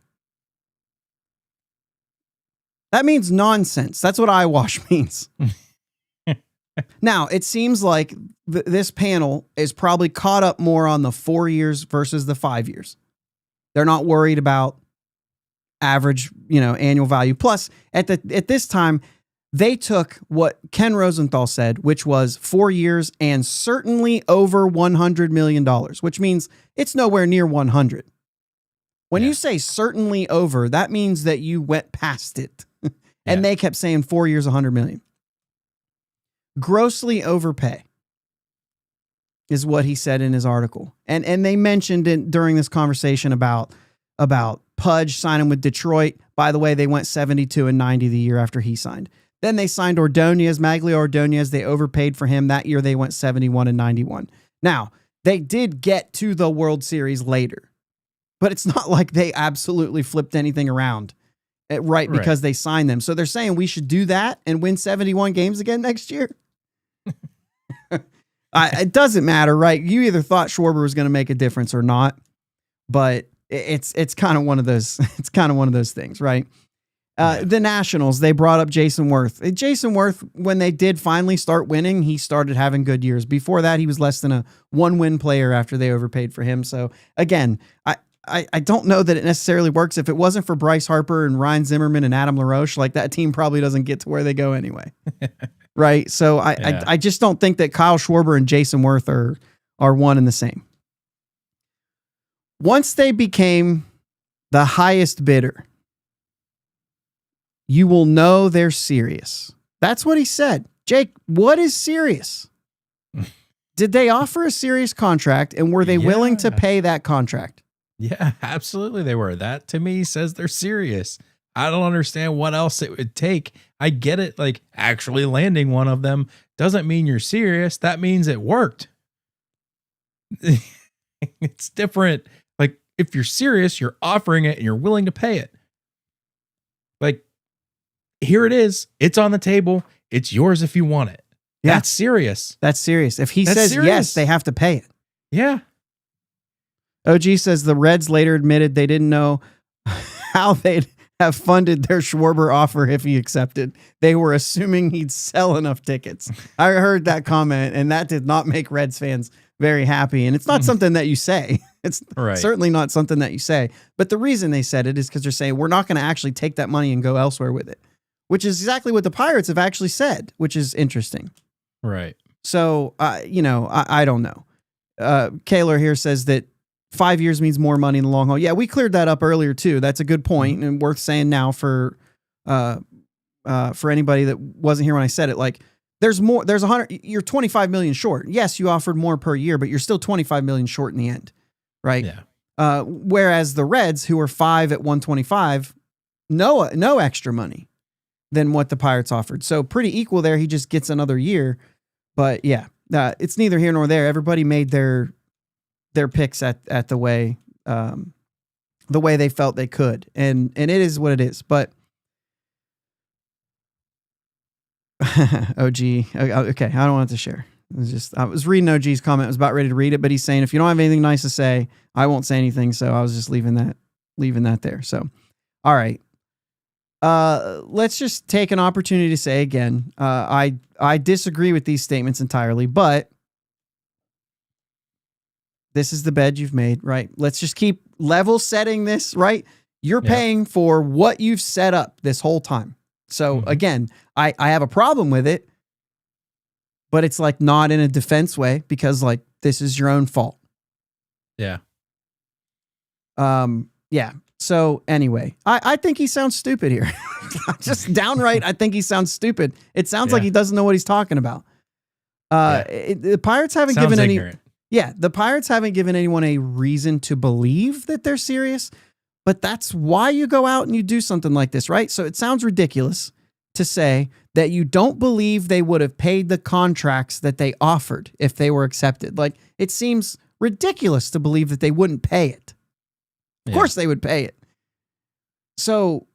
That means nonsense. That's what eyewash means. Now, it seems like this panel is probably caught up more on the 4 years versus the 5 years. They're not worried about average, annual value. Plus, at this time, they took what Ken Rosenthal said, which was 4 years and certainly over $100 million, which means it's nowhere near 100. When you say certainly over, that means that you went past it. And they kept saying 4 years, 100 million. Grossly overpay is what he said in his article. And they mentioned it during this conversation about Pudge signing with Detroit. By the way, they went 72-90 the year after he signed. Then they signed Ordonez, Magglio Ordonez. They overpaid for him. That year they went 71-91. Now, they did get to the World Series later, but it's not like they absolutely flipped anything around. Right, because they signed them. So they're saying we should do that and win 71 games again next year. It doesn't matter, right? You either thought Schwarber was going to make a difference or not, but it's kind of one of those. It's kind of one of those things, right? The Nationals, they brought up Jason Worth. Jason Worth, when they did finally start winning, he started having good years. Before that, he was less than a 1-win player after they overpaid for him. So again, I don't know that it necessarily works. If it wasn't for Bryce Harper and Ryan Zimmerman and Adam LaRoche, like that team probably doesn't get to where they go anyway. Right. So I just don't think that Kyle Schwarber and Jason Worth are one and the same. Once they became the highest bidder, you will know they're serious. That's what he said. Jake, what is serious? Did they offer a serious contract and were they willing to pay that contract? Yeah, absolutely they were. That to me says they're serious. I don't understand what else it would take. I get it. Like actually landing one of them doesn't mean you're serious. That means it worked. It's different. Like if you're serious, you're offering it and you're willing to pay it. Like here it is. It's on the table. It's yours if you want it. Yeah. That's serious. That's serious. If he says yes, they have to pay it. Yeah. OG says the Reds later admitted they didn't know how they'd have funded their Schwarber offer if he accepted. They were assuming he'd sell enough tickets. I heard that comment, and that did not make Reds fans very happy. And it's not something that you say. It's certainly not something that you say. But the reason they said it is because they're saying we're not going to actually take that money and go elsewhere with it, which is exactly what the Pirates have actually said, which is interesting. Right. So, I don't know. Kaylor here says that 5 years means more money in the long haul. Yeah, we cleared that up earlier too. That's a good point and worth saying now for for anybody that wasn't here when I said it, like there's 100, you're 25 million short. Yes, you offered more per year, but you're still 25 million short in the end. Right. Yeah. Whereas the Reds, who are 5 at 125, no extra money than what the Pirates offered. So pretty equal there. He just gets another year. But yeah, it's neither here nor there. Everybody made their picks at the way they felt they could. And it is what it is. But OG, okay, I don't want to share. I was reading OG's comment. I was about ready to read it, but he's saying, if you don't have anything nice to say, I won't say anything. So I was just leaving that there. So, all right. Let's just take an opportunity to say again, I disagree with these statements entirely, but this is the bed you've made, right? Let's just keep level setting this, right? You're paying for what you've set up this whole time. So again, I have a problem with it, but it's like not in a defense way because like this is your own fault. Yeah. Yeah. So anyway, I think he sounds stupid here. Just downright, I think he sounds stupid. It sounds like he doesn't know what he's talking about. The Pirates haven't given ignorant. The Pirates haven't given anyone a reason to believe that they're serious, but that's why you go out and you do something like this, right? So it sounds ridiculous to say that you don't believe they would have paid the contracts that they offered if they were accepted. Like, it seems ridiculous to believe that they wouldn't pay it. Of course they would pay it. So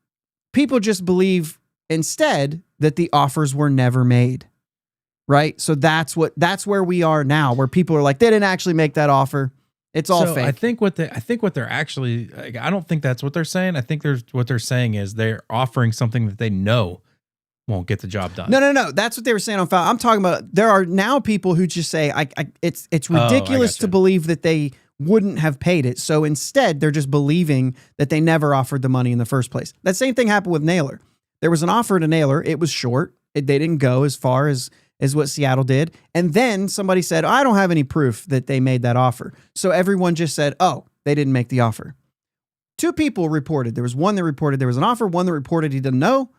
people just believe instead that the offers were never made. Right? So that's where we are now, where people are like, they didn't actually make that offer. It's all fake. I think what they're actually, like, I don't think that's what they're saying. I think what they're saying is they're offering something that they know won't get the job done. No. That's what they were saying on Foul. I'm talking about, there are now people who just say, it's ridiculous to believe that they wouldn't have paid it. So instead, they're just believing that they never offered the money in the first place. That same thing happened with Naylor. There was an offer to Naylor. It was short. They didn't go as far as what Seattle did. And then somebody said, I don't have any proof that they made that offer. So everyone just said, oh, they didn't make the offer. 2 people reported. There was one that reported there was an offer, one that reported he didn't know.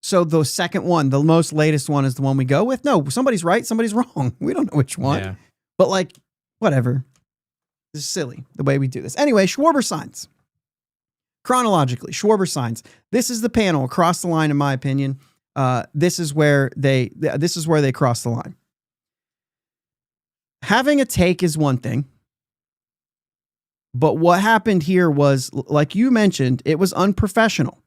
So the second one, the most latest one, is the one we go with. No, somebody's right, somebody's wrong. We don't know which one. Yeah. But like, whatever. This is silly the way we do this. Anyway, Schwarber signs. Chronologically, Schwarber signs. This is the panel across the line, in my opinion. This is where they cross the line. Having a take is one thing, but what happened here was, like you mentioned, it was unprofessional.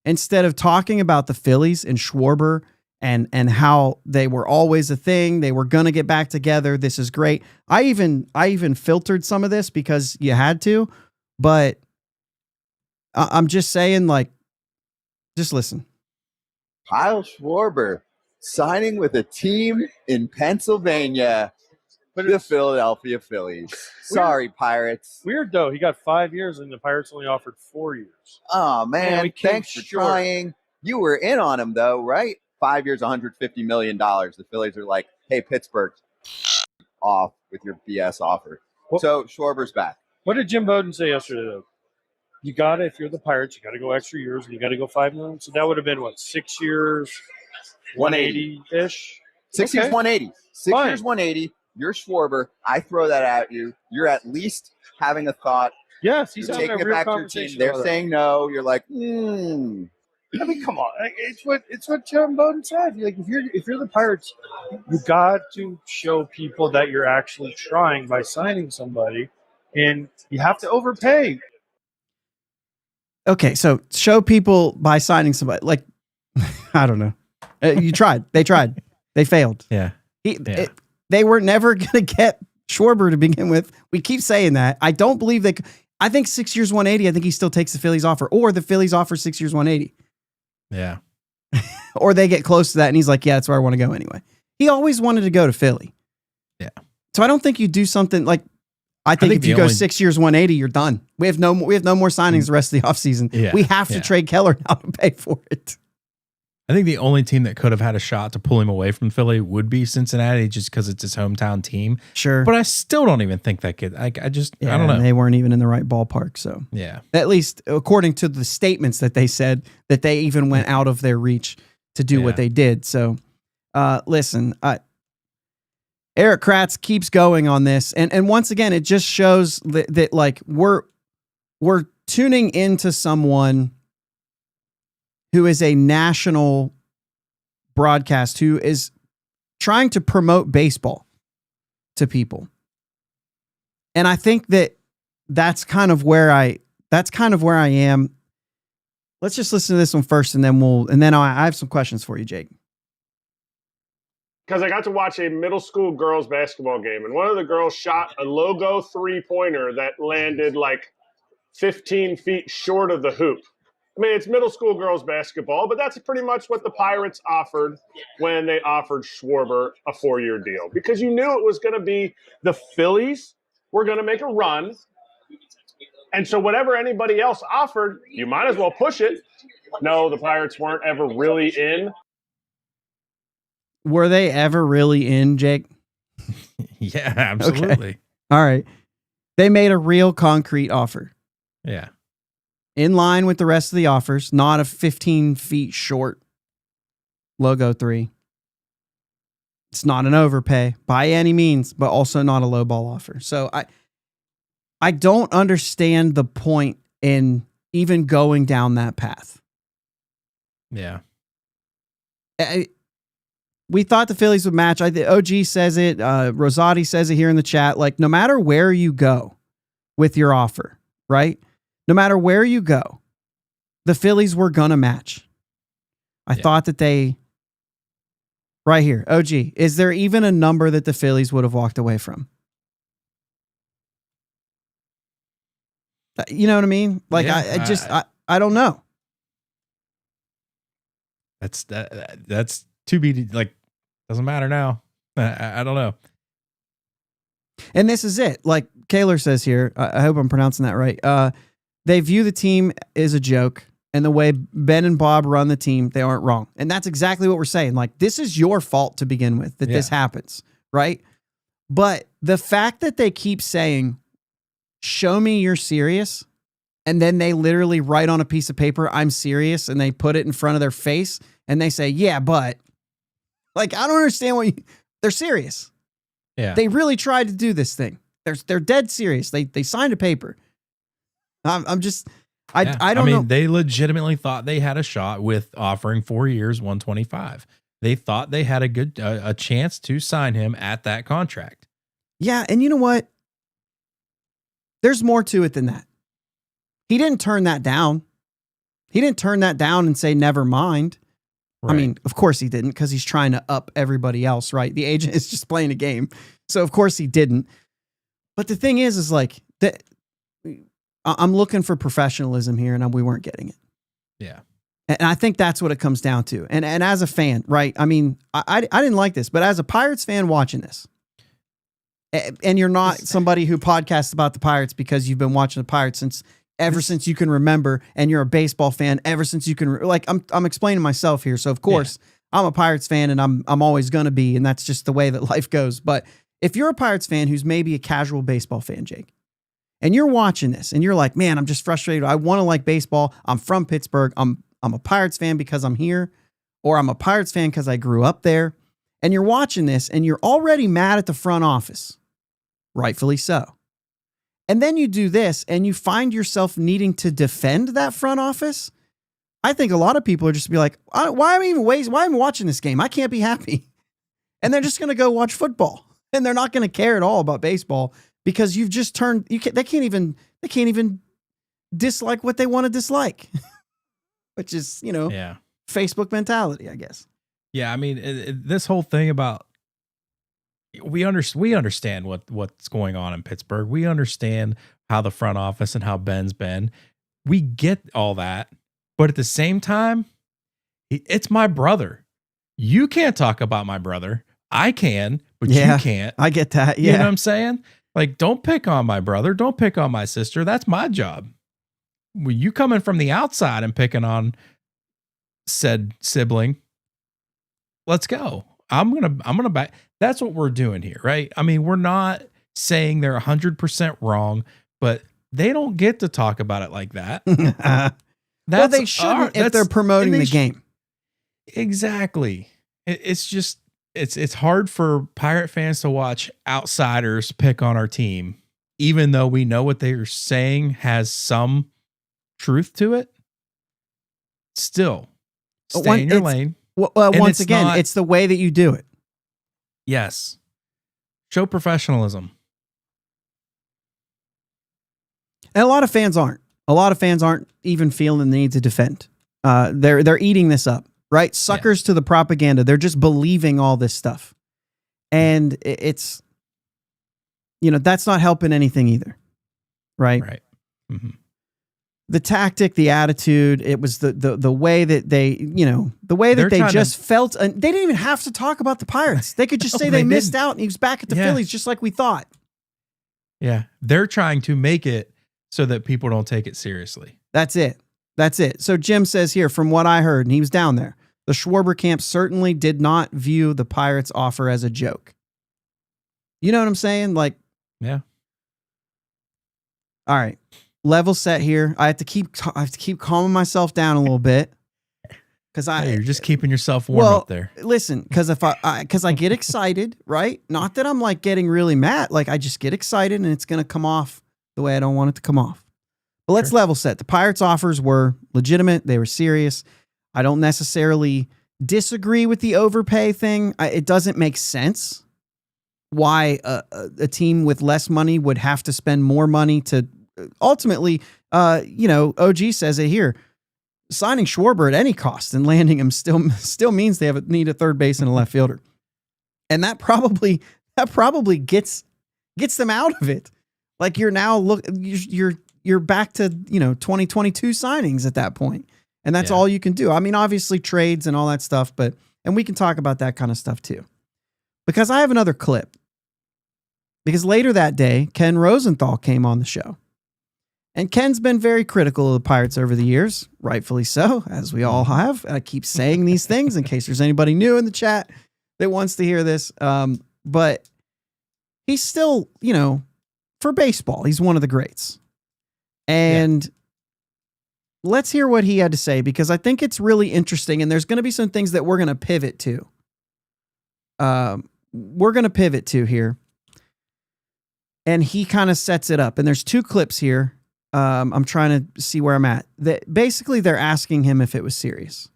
Instead of talking about the Phillies and Schwarber and how they were always a thing, they were going to get back together. This is great. I even filtered some of this because you had to, but I'm just saying, like, just listen. Kyle Schwarber signing with a team in Pennsylvania, the Philadelphia Phillies. Sorry, Pirates. Weird, though. He got 5 years, and the Pirates only offered 4 years. Oh, man. Thanks for trying. You were in on him, though, right? 5 years, $150 million. The Phillies are like, hey, Pittsburgh, off with your BS offer. So Schwarber's back. What did Jim Bowden say yesterday, though? You got to, if you're the Pirates, you got to go extra years, and you got to go $5 million. So that would have been, 6 years, 180-ish? 6 years, 180. 6 years, 180. You're Schwarber. I throw that at you. You're at least having a thought. Yes, he's taking it back to your team. They're saying no. You're like, I mean, come on. It's what Jim Bowden said. Like, if you're the Pirates, you got to show people that you're actually trying by signing somebody, and you have to overpay. Okay, so show people by signing somebody. Like, I don't know. You tried. They tried. They failed. Yeah. They were never going to get Schwarber to begin with. We keep saying that. I don't believe they. I think 6 years, 180. I think he still takes the Phillies offer, or the Phillies offer 6 years, 180. Yeah. Or they get close to that, and he's like, "Yeah, that's where I want to go anyway." He always wanted to go to Philly. Yeah. So I don't think you do something like. I think if you go 6 years, 180, you're done. We have no more signings the rest of the offseason. Yeah, we have to trade Keller now to pay for it. I think the only team that could have had a shot to pull him away from Philly would be Cincinnati, just because it's his hometown team. Sure. But I still don't even think that could. I don't know. They weren't even in the right ballpark. So Yeah. at least according to the statements that they said, that they even went out of their reach to do what they did. So listen, Eric Kratz keeps going on this. And once again, it just shows that like we're tuning into someone who is a national broadcast, who is trying to promote baseball to people. And I think that's kind of where I am. Let's just listen to this one first, and then I have some questions for you, Jake. Because I got to watch a middle school girls basketball game, and one of the girls shot a logo 3-pointer that landed like 15 feet short of the hoop. I mean, it's middle school girls basketball, but that's pretty much what the Pirates offered when they offered Schwarber a 4-year deal, because you knew it was going to be the Phillies were going to make a run. And so whatever anybody else offered, you might as well push it. No, the Pirates weren't ever really in. Were they ever really in, Jake? Yeah, absolutely. Okay. All right. They made a real concrete offer. Yeah. In line with the rest of the offers, not a 15 feet short logo 3. It's not an overpay by any means, but also not a low ball offer. So I don't understand the point in even going down that path. Yeah. We thought the Phillies would match. OG says it. Rosati says it here in the chat. Like, no matter where you go with your offer, right? No matter where you go, the Phillies were going to match. I thought that they... Right here. OG, is there even a number that the Phillies would have walked away from? You know what I mean? Like, yeah, I don't know. That's to be, like, doesn't matter now. I don't know. And this is it. Like Kaylor says here, I hope I'm pronouncing that right. They view the team as a joke, and the way Ben and Bob run the team, they aren't wrong. And that's exactly what we're saying. Like, this is your fault to begin with, that this happens, right? But the fact that they keep saying, show me you're serious, and then they literally write on a piece of paper, I'm serious, and they put it in front of their face, and they say, yeah, but... Like, I don't understand they're serious. Yeah. They really tried to do this thing. They're dead serious. They signed a paper. I don't know. They legitimately thought they had a shot with offering 4 years, 125. They thought they had a chance to sign him at that contract. Yeah, and you know what? There's more to it than that. He didn't turn that down. He didn't turn that down and say, never mind. Right. I mean, of course he didn't, because he's trying to up everybody else, right? The agent is just playing a game. So of course he didn't. But the thing is like, that I'm looking for professionalism here, and we weren't getting it. Yeah. And I think that's what it comes down to. And as a fan, right? I mean, I didn't like this, but as a Pirates fan watching this, and you're not somebody who podcasts about the Pirates because you've been watching the Pirates ever since you can remember, and you're a baseball fan ever since you can, I'm explaining myself here. So of course I'm a Pirates fan, and I'm always going to be, and that's just the way that life goes. But if you're a Pirates fan who's maybe a casual baseball fan, Jake, and you're watching this and you're like, man, I'm just frustrated. I want to like baseball. I'm from Pittsburgh. I'm a Pirates fan because I'm here, or I'm a Pirates fan because I grew up there. And you're watching this and you're already mad at the front office, rightfully so. And then you do this and you find yourself needing to defend that front office. I think a lot of people are just be like, why am I watching this game? I can't be happy. And they're just going to go watch football, and they're not going to care at all about baseball, because you've just turned, they can't even dislike what they want to dislike, which is, Facebook mentality, I guess. Yeah. I mean, this whole thing about, we understand what's going on in Pittsburgh. We understand how the front office and how Ben's been. We get all that. But at the same time, it's my brother. You can't talk about my brother. I can, but you can't. I get that. Yeah. You know what I'm saying? Like, don't pick on my brother. Don't pick on my sister. That's my job. When you coming from the outside and picking on said sibling, let's go. I'm gonna back. That's what we're doing here, right? I mean, we're not saying they're 100% wrong, but they don't get to talk about it like that. Well, they shouldn't if they're promoting the game. Exactly. It's just it's hard for Pirate fans to watch outsiders pick on our team, even though we know what they're saying has some truth to it. Still, stay in your lane. Once again, it's the way that you do it. Yes. Show professionalism. And a lot of fans aren't. A lot of fans aren't even feeling the need to defend. They're eating this up, right? Suckers to the propaganda. They're just believing all this stuff. And it's, that's not helping anything either. Right? Right. Mm-hmm. The tactic, the attitude, it was the way that they, the way that they just felt. And they didn't even have to talk about the Pirates. They could just say they missed out and he was back at the Phillies just like we thought. Yeah. They're trying to make it so that people don't take it seriously. That's it. So Jim says here, from what I heard, and he was down there, the Schwarber camp certainly did not view the Pirates offer as a joke. You know what I'm saying? Like, yeah. All right. Level set here. I have to keep calming myself down a little bit. Cause you're just keeping yourself warm up there. Listen, cause I get excited, right? Not that I'm like getting really mad. Like I just get excited and it's going to come off the way I don't want it to come off. But let's level set. The Pirates offers were legitimate. They were serious. I don't necessarily disagree with the overpay thing. It doesn't make sense why a team with less money would have to spend more money to ultimately, OG says it here. Signing Schwarber at any cost and landing him still means they need a third base and a left fielder. And that probably gets them out of it. Like you're now you're back to, 2022 signings at that point. And that's all you can do. I mean, obviously trades and all that stuff, and we can talk about that kind of stuff too. Because I have another clip. Because later that day, Ken Rosenthal came on the show. And Ken's been very critical of the Pirates over the years, rightfully so, as we all have. I keep saying these things in case there's anybody new in the chat that wants to hear this. But he's still, for baseball, he's one of the greats. And let's hear what he had to say, because I think it's really interesting. And there's going to be some things that we're going to pivot to. Here. And he kind of sets it up. And there's two clips here. I'm trying to see where I'm at. Basically, they're asking him if it was serious.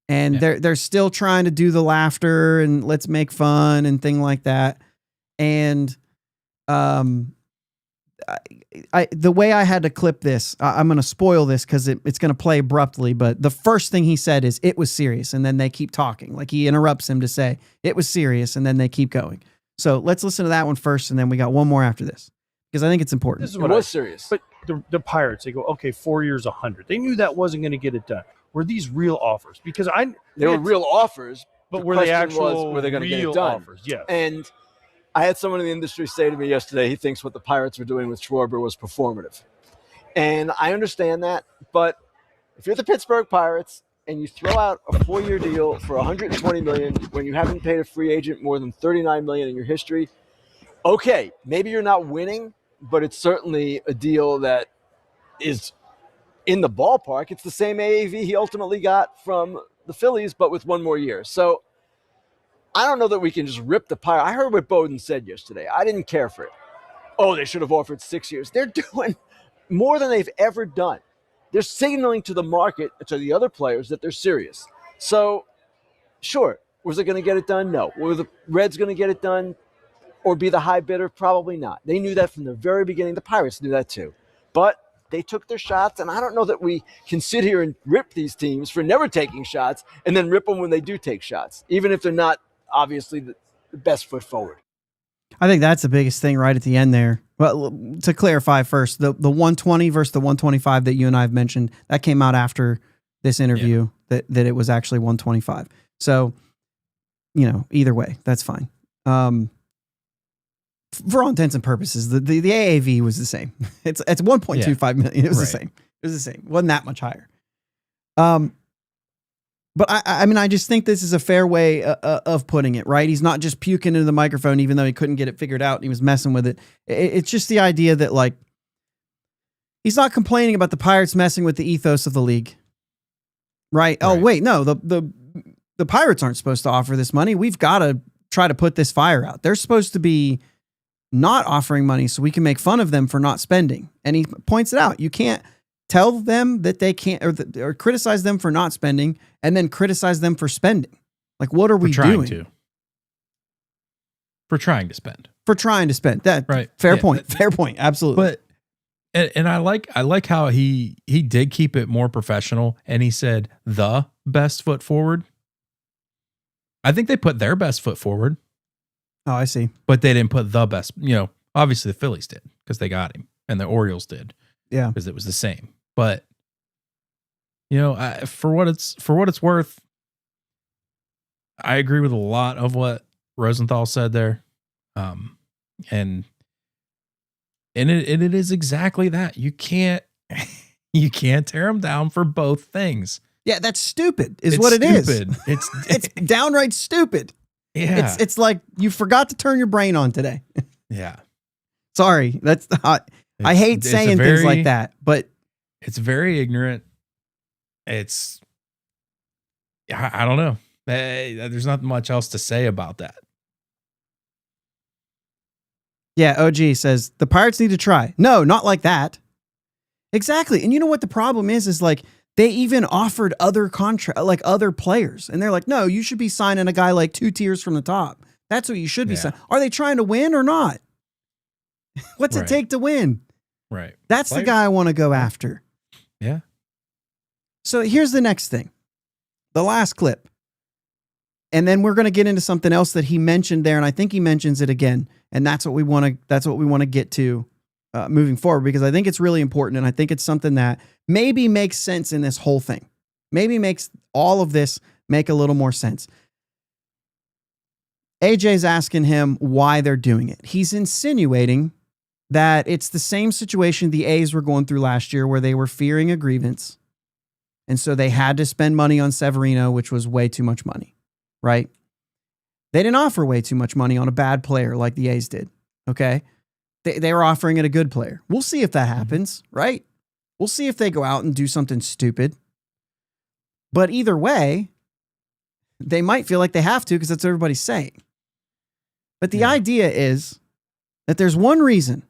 And they're still trying to do the laughter and let's make fun and thing like that. And the way I had to clip this, I'm going to spoil this because it's going to play abruptly. But the first thing he said is, it was serious. And then they keep talking. Like he interrupts him to say, it was serious. And then they keep going. So let's listen to that one first. And then we got one more after this, because I think it's important. This is what was serious. But the Pirates, they go, okay, 4 years, 100. They knew that wasn't going to get it done. Were these real offers? Because they were real offers, but were they actual were they going to get it done? Offers? Yes. And I had someone in the industry say to me yesterday, he thinks what the Pirates were doing with Schwarber was performative. And I understand that, but if you're the Pittsburgh Pirates and you throw out a 4-year deal for $120 million when you haven't paid a free agent more than $39 million in your history, okay, maybe you're not winning, but it's certainly a deal that is in the ballpark. It's the same AAV he ultimately got from the Phillies, but with one more year. So I don't know that we can just rip the Pirates. I heard what Bowden said yesterday. I didn't care for it. Oh, they should have offered 6 years. They're doing more than they've ever done. They're signaling to the market, to the other players, that they're serious. So, sure, was it going to get it done? No. Were the Reds going to get it done or be the high bidder? Probably not. They knew that from the very beginning. The Pirates knew that too. But they took their shots, and I don't know that we can sit here and rip these teams for never taking shots and then rip them when they do take shots, even if they're not obviously the best foot forward. I think that's the biggest thing right at the end there. Well, to clarify first, the 120 versus the 125 that you and I have mentioned, that came out after this interview, that it was actually 125. So, either way, that's fine. For all intents and purposes, the AAV was the same. It's 1.25 million. It was the same. It was the same. It wasn't that much higher. But I mean, I just think this is a fair way of putting it, right? He's not just puking into the microphone, even though he couldn't get it figured out. And he was messing with it. It's just the idea that, like, he's not complaining about the Pirates messing with the ethos of the league, right? Oh, wait, no, the Pirates aren't supposed to offer this money. We've got to try to put this fire out. They're supposed to be not offering money so we can make fun of them for not spending. And he points it out. You can't tell them that they can't, or criticize them for not spending and then criticize them for spending. Like, what are we doing? For trying to spend. For trying to spend. That right. Fair point. Fair point. Absolutely. But and I like how he did keep it more professional, and he said the best foot forward. I think they put their best foot forward. Oh, I see. But they didn't put the best. You know, obviously the Phillies did because they got him, and the Orioles did. Yeah, because it was the same. But you know, for what it's worth, I agree with a lot of what Rosenthal said there, and it is exactly that. You can't tear them down for both things. Yeah, that's stupid. It's what stupid. It is. It's downright stupid. Yeah, it's like you forgot to turn your brain on today. Yeah, sorry. That's not. I hate saying things like that, but it's very ignorant. It's, I don't know. There's not much else to say about that. Yeah, OG says the Pirates need to try. No, not like that. Exactly. And you know what the problem is like they even offered other like other players. And they're like, no, you should be signing a guy like 2 tiers from the top. That's what you should be signing. Are they trying to win or not? What's it take to win? Right. That's the guy I want to go after. Yeah. So here's the next thing. The last clip. And then we're going to get into something else that he mentioned there. And I think he mentions it again. And that's what we want to get to moving forward, because I think it's really important. And I think it's something that maybe makes sense in this whole thing. Maybe makes all of this make a little more sense. AJ's asking him why they're doing it. He's insinuating that it's the same situation the A's were going through last year where they were fearing a grievance. And so they had to spend money on Severino, which was way too much money, right? They didn't offer way too much money on a bad player like the A's did, okay? They were offering it a good player. We'll see if that happens, right? We'll see if they go out and do something stupid. But either way, they might feel like they have to because that's what everybody's saying. But the idea is that there's one reason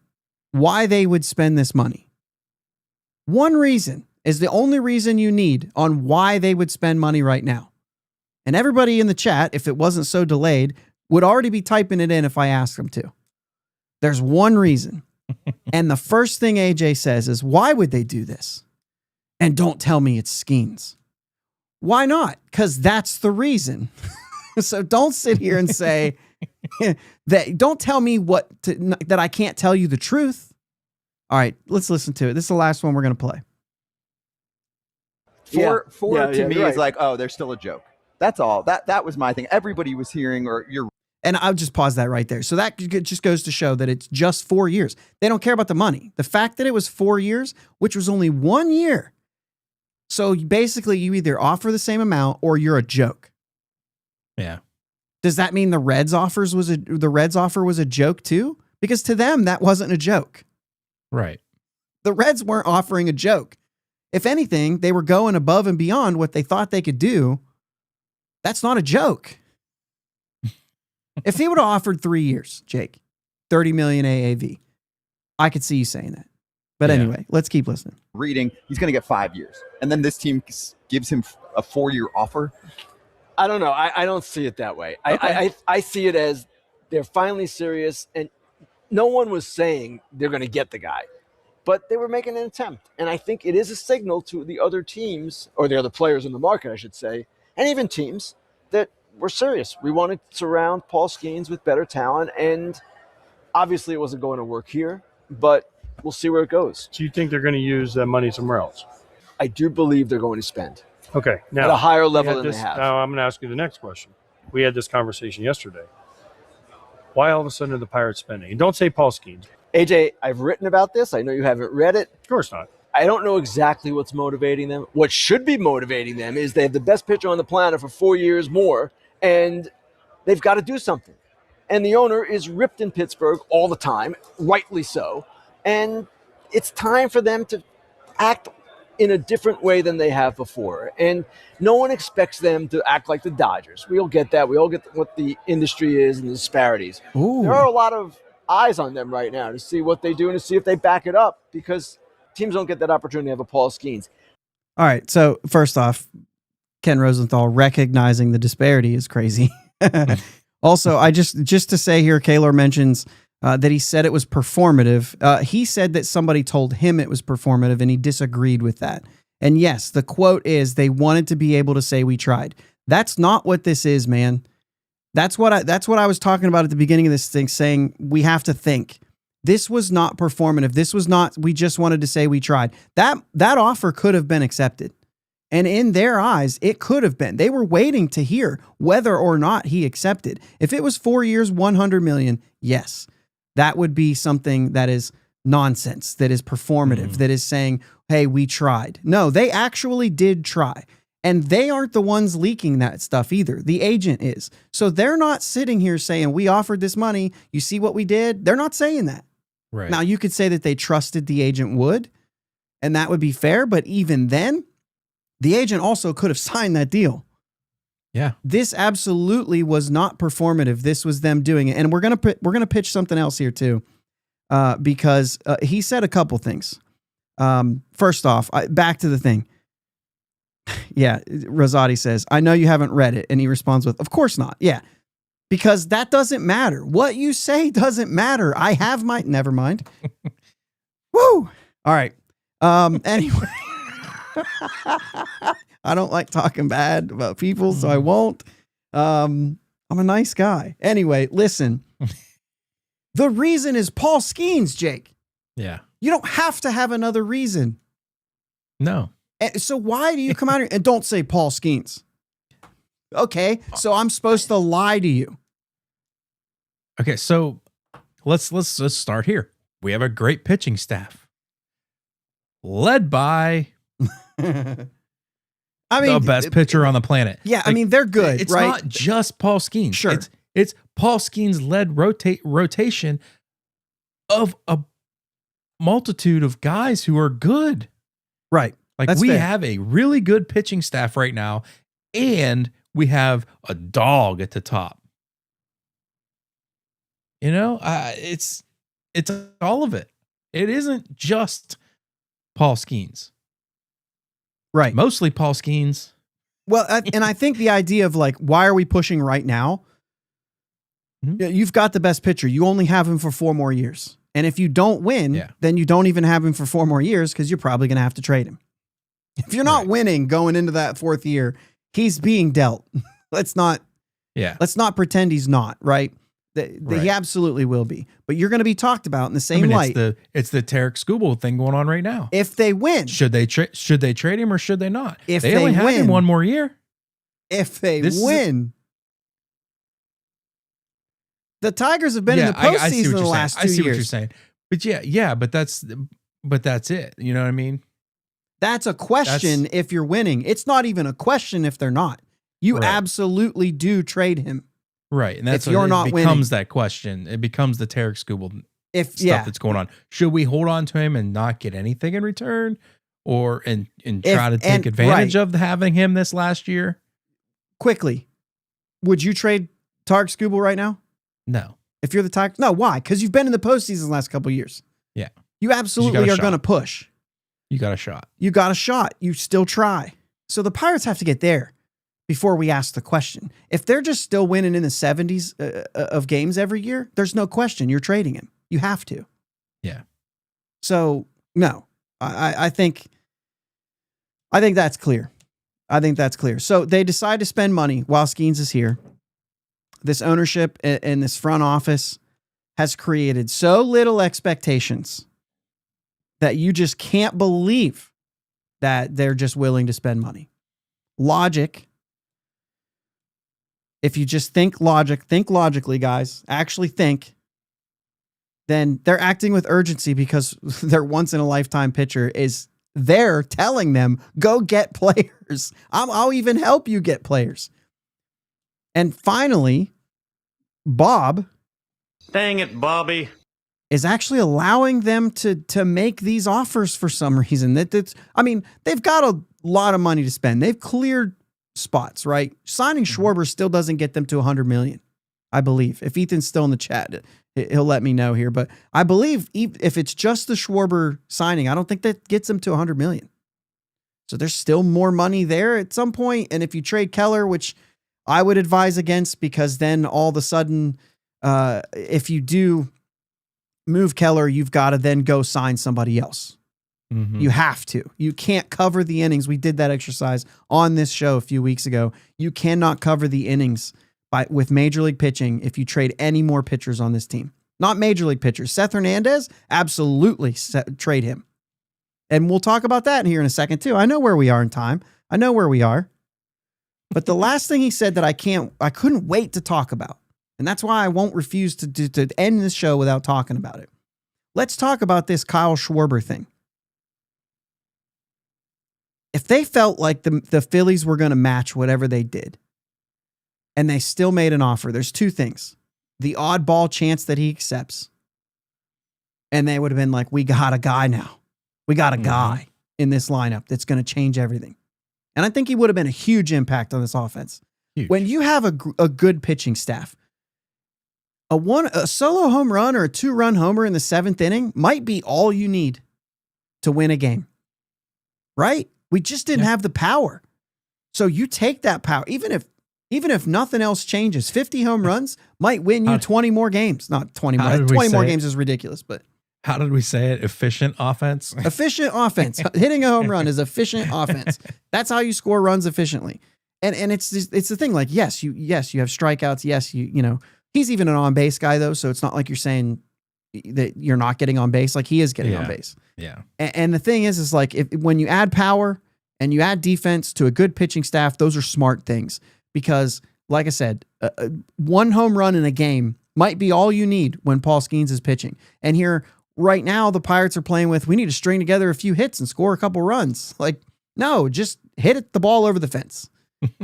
why they would spend this money. One reason is the only reason you need on why they would spend money right now. And everybody in the chat, if it wasn't so delayed, would already be typing it in if I asked them to. There's one reason. And the first thing AJ says is, why would they do this? And don't tell me it's Skeens. Why not? Because that's the reason. So don't sit here and say that. Don't tell me that I can't tell you the truth. All right, let's listen to it. This is the last one we're going to play. Four to me is like, oh, they're still a joke. That's all. That was my thing. Everybody was hearing, or you're. And I'll just pause that right there. So that just goes to show that it's just 4 years. They don't care about the money. The fact that it was 4 years, which was only 1 year. So basically you either offer the same amount or you're a joke. Yeah. Does that mean the Reds offer was a joke too? Because to them, that wasn't a joke. Right. The Reds weren't offering a joke. If anything, they were going above and beyond what they thought they could do. That's not a joke. If he would have offered 3 years, Jake, 30 million AAV, I could see you saying that. But anyway, let's keep listening. Reading, he's going to get 5 years. And then this team gives him a 4-year offer. I don't know. I don't see it that way. Okay. I see it as they're finally serious, and no one was saying they're going to get the guy. But they were making an attempt. And I think it is a signal to the other teams, or the other players in the market, I should say, and even teams, that we're serious. We want to surround Paul Skeens with better talent, and obviously it wasn't going to work here, but we'll see where it goes. Do you think they're going to use that money somewhere else? I do believe they're going to spend. Okay. Now, at a higher level than they have. Now I'm going to ask you the next question. We had this conversation yesterday. Why all of a sudden are the Pirates spending? And don't say Paul Skeens. AJ, I've written about this. I know you haven't read it. Of course not. I don't know exactly what's motivating them. What should be motivating them is they have the best pitcher on the planet for 4 years more, and they've got to do something. And the owner is ripped in Pittsburgh all the time, rightly so. And it's time for them to act in a different way than they have before. And no one expects them to act like the Dodgers. We all get that. We all get what the industry is and the disparities. Ooh. There are a lot of eyes on them right now to see what they do and to see if they back it up, because teams don't get that opportunity to have a Paul Skeens. All right. So first off, Ken Rosenthal recognizing the disparity is crazy. Also, I just to say here, Kaylor mentions that he said it was performative. He said that somebody told him it was performative, and he disagreed with that. And yes, the quote is they wanted to be able to say we tried. That's not what this is, man. That's what I was talking about at the beginning of this thing, saying we have to think. This was not performative. This was not, we just wanted to say we tried. That offer could have been accepted. And in their eyes, it could have been. They were waiting to hear whether or not he accepted. If it was 4 years, $100 million, yes, that would be something that is nonsense, that is performative, that is saying, hey, we tried. No, they actually did try. And they aren't the ones leaking that stuff either. The agent is. So they're not sitting here saying, we offered this money. You see what we did? They're not saying that. Right. Now, you could say that they trusted the agent would, and that would be fair. But even then, the agent also could have signed that deal. Yeah. This absolutely was not performative. This was them doing it. And we're going to pitch something else here too. Because he said a couple things. First off, back to the thing. Yeah. Rosati says, I know you haven't read it. And he responds with, of course not. Yeah. Because that doesn't matter. What you say doesn't matter. I have my, never mind. Woo. All right. Anyway. I don't like talking bad about people, so I won't. I'm a nice guy. Anyway, listen. The reason is Paul Skeens, Jake. Yeah. You don't have to have another reason. No. So why do you come out here and don't say Paul Skeens? Okay, so I'm supposed to lie to you. Okay, so let's start here. We have a great pitching staff, led by the best pitcher on the planet. Yeah, I mean, they're good. It's right? not just Paul Skeens. Sure, it's Paul Skeens led rotation of a multitude of guys who are good. Right. Like That's we fair. have a really good pitching staff right now, and we have a dog at the top. You know, it's all of it. It isn't just Paul Skeens. Right. Mostly Paul Skeens. Well, and I think the idea of like, why are we pushing right now? Mm-hmm. You've got the best pitcher. You only have him for 4 more years. And if you don't win, then you don't even have him for 4 more years because you're probably going to have to trade him. If you're not winning going into that 4th year, he's being dealt. Let's not pretend he's not, right? He absolutely will be. But you're going to be talked about in the same light. It's the Tarek Skubal thing going on right now. If they win, should they trade him or should they not? If they only have him 1 more year. If they win, the Tigers have been in the postseason the last 2 years. I see what you're saying. But but that's it. You know what I mean? That's a question if you're winning. It's not even a question if they're not. You absolutely do trade him. Right. And that's if you're not it becomes winning. That question. It becomes the Tarek Skubal stuff that's going on. Should we hold on to him and not get anything in return? Or and try to take advantage of having him this last year? Quickly. Would you trade Tarek Skubal right now? No. If you're the Tigers? No, why? Because you've been in the postseason the last couple of years. Yeah. You absolutely are going to push. You got a shot. You got a shot. You still try. So the Pirates have to get there before we ask the question. If they're just still winning in the 70s of games every year, there's no question you're trading him. You have to. Yeah. So no, I think that's clear. I think that's clear. So they decide to spend money while Skeens is here. This ownership and this front office has created so little expectations that you just can't believe that they're just willing to spend money. Logic. If you just think logically, guys, actually think, then they're acting with urgency because their once in a lifetime pitcher is there telling them, go get players. I'll even help you get players. And finally, Bob. Dang it, Bobby. Is actually allowing them to make these offers for some reason. They've got a lot of money to spend. They've cleared spots, right? Signing Schwarber still doesn't get them to $100 million, I believe. If Ethan's still in the chat, he'll let me know here. But I believe if it's just the Schwarber signing, I don't think that gets them to $100 million. So there's still more money there at some point. And if you trade Keller, which I would advise against, because then all of a sudden, if you do move Keller, you've got to then go sign somebody else. Mm-hmm. You have to. You can't cover the innings. We did that exercise on this show a few weeks ago. You cannot cover the innings with Major League pitching if you trade any more pitchers on this team. Not Major League pitchers. Seth Hernandez, absolutely trade him. And we'll talk about that here in a second too. I know where we are in time. I know where we are. But the last thing he said that I couldn't wait to talk about, and that's why I won't refuse to end this show without talking about it. Let's talk about this Kyle Schwarber thing. If they felt like the Phillies were going to match whatever they did, and they still made an offer, there's two things. The oddball chance that he accepts, and they would have been like, we got a guy now. We got a guy in this lineup that's going to change everything. And I think he would have been a huge impact on this offense. Huge. When you have a good pitching staff, a solo home run or a 2-run homer in the 7th inning might be all you need to win a game. Right? We just didn't have the power. So you take that power, even if nothing else changes, 50 home runs might win you 20 more games. Not 20 more. 20 more games is ridiculous, but how did we say it? Efficient offense? Efficient offense. Hitting a home run is efficient offense. That's how you score runs efficiently. And it's the thing, like, yes, you have strikeouts. Yes, you know, he's even an on-base guy though. So it's not like you're saying that you're not getting on base. Like, he is getting on base. Yeah. And the thing is like, when you add power and you add defense to a good pitching staff, those are smart things, because like I said, one home run in a game might be all you need when Paul Skeens is pitching. And here right now, the Pirates are playing with, we need to string together a few hits and score a couple runs. Like, no, just hit the ball over the fence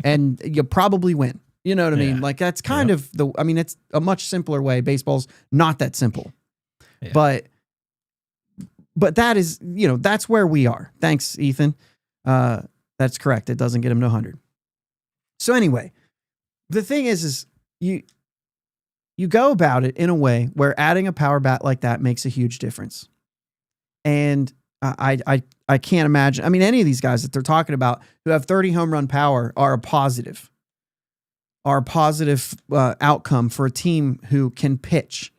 and you'll probably win. You know what I mean? Like, that's kind of it's a much simpler way. Baseball's not that simple, but that is, you know, that's where we are. Thanks, Ethan. That's correct. It doesn't get him to 100. So anyway, the thing is you go about it in a way where adding a power bat like that makes a huge difference. And I can't imagine. I mean, any of these guys that they're talking about who have 30 home run power are a positive outcome for a team who can pitch,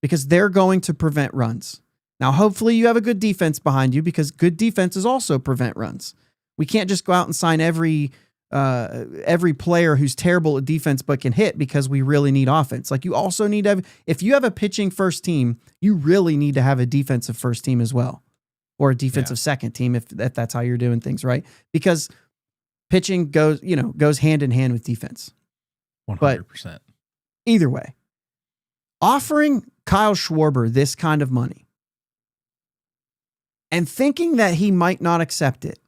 because they're going to prevent runs. Now, hopefully you have a good defense behind you, because good defenses also prevent runs. We can't just go out and sign every player who's terrible at defense but can hit, because we really need offense. Like, you also need to have, if you have a pitching first team, you really need to have a defensive first team as well, or a defensive second team if that's how you're doing things, right? Because pitching goes hand in hand with defense. 100%. But either way, offering Kyle Schwarber this kind of money and thinking that he might not accept it,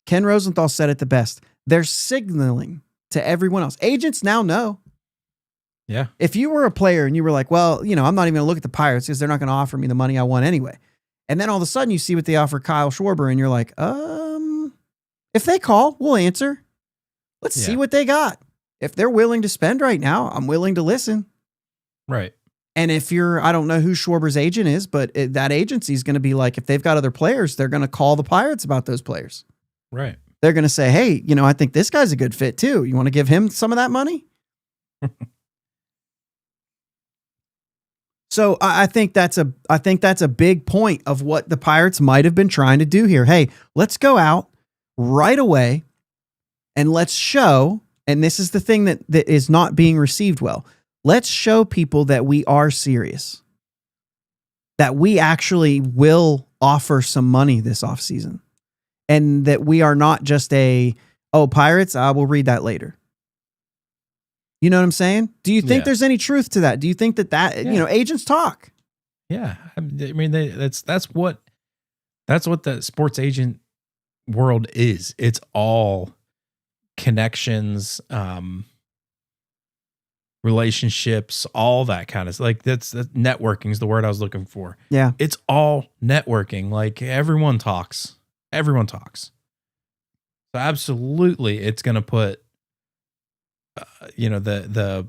Ken Rosenthal said it the best. They're signaling to everyone else. Agents now know. Yeah. If you were a player and you were like, well, you know, I'm not even going to look at the Pirates because they're not going to offer me the money I want anyway. And then all of a sudden you see what they offer Kyle Schwarber and you're like, if they call, we'll answer. Let's see what they got. If they're willing to spend right now, I'm willing to listen. Right. And if I don't know who Schwarber's agent is, but that agency is going to be like, if they've got other players, they're going to call the Pirates about those players. Right. They're going to say, hey, you know, I think this guy's a good fit too. You want to give him some of that money? So I think that's a big point of what the Pirates might have been trying to do here. Hey, let's go out right away and let's show, and this is the thing that is not being received well. Let's show people that we are serious, that we actually will offer some money this offseason, and that we are not just Pirates, we'll read that later. You know what I'm saying? Do you think there's any truth to that? Do you think that you know, agents talk? Yeah. I mean, that's what That's what the sports agent world is. It's all connections, relationships, all that kind of like that's networking is the word I was looking for. Yeah. It's all networking. Like everyone talks. Everyone talks. So absolutely it's going to put the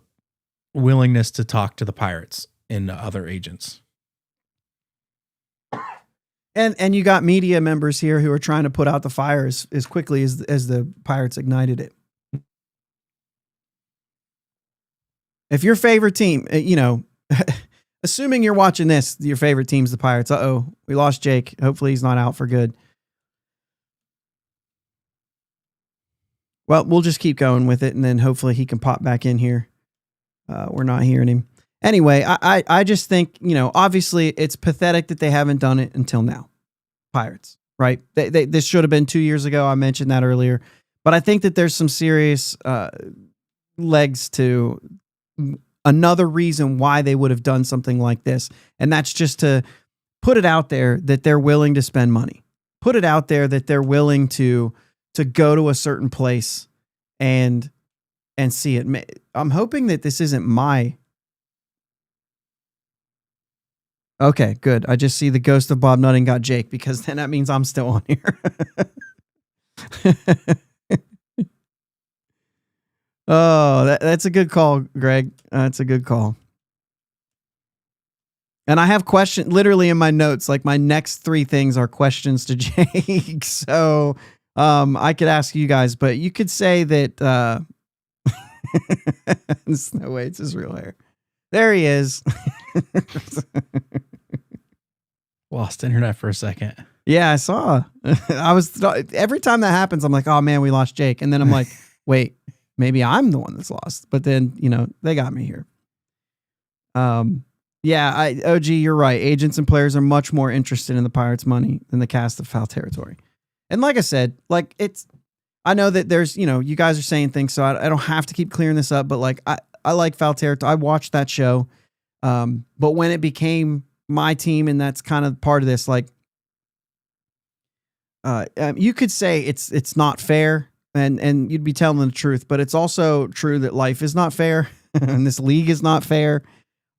willingness to talk to the Pirates in other agents. And you got media members here who are trying to put out the fire as quickly as the Pirates ignited it. If your favorite team, assuming you're watching this, your favorite team's the Pirates. We lost Jake. Hopefully he's not out for good. Well, we'll just keep going with it, and then hopefully he can pop back in here. We're not hearing him. Anyway, I just think, obviously it's pathetic that they haven't done it until now. Pirates, right? This should have been 2 years ago. I mentioned that earlier. But I think that there's some serious legs to another reason why they would have done something like this. And that's just to put it out there that they're willing to spend money. Put it out there that they're willing to go to a certain place and see it. I'm hoping that this isn't my... Okay, good. I just see the ghost of Bob Nutting got Jake, because then that means I'm still on here. Oh, that's a good call, Greg. That's a good call. And I have questions literally in my notes. Like my next 3 things are questions to Jake. So I could ask you guys, but you could say that no way, it's his real hair. There he is. Lost internet for a second. Yeah, I saw. Every time that happens, I'm like, oh man, we lost Jake. And then I'm like, wait, maybe I'm the one that's lost. But then, they got me here. Yeah, OG, you're right. Agents and players are much more interested in the Pirates' money than the cast of Foul Territory. And like I said, I know that there's, you guys are saying things, so I don't have to keep clearing this up, but I like Foul Territory. I watched that show. But when it became my team, and that's kind of part of this, you could say it's not fair, and you'd be telling the truth, but it's also true that life is not fair and this league is not fair.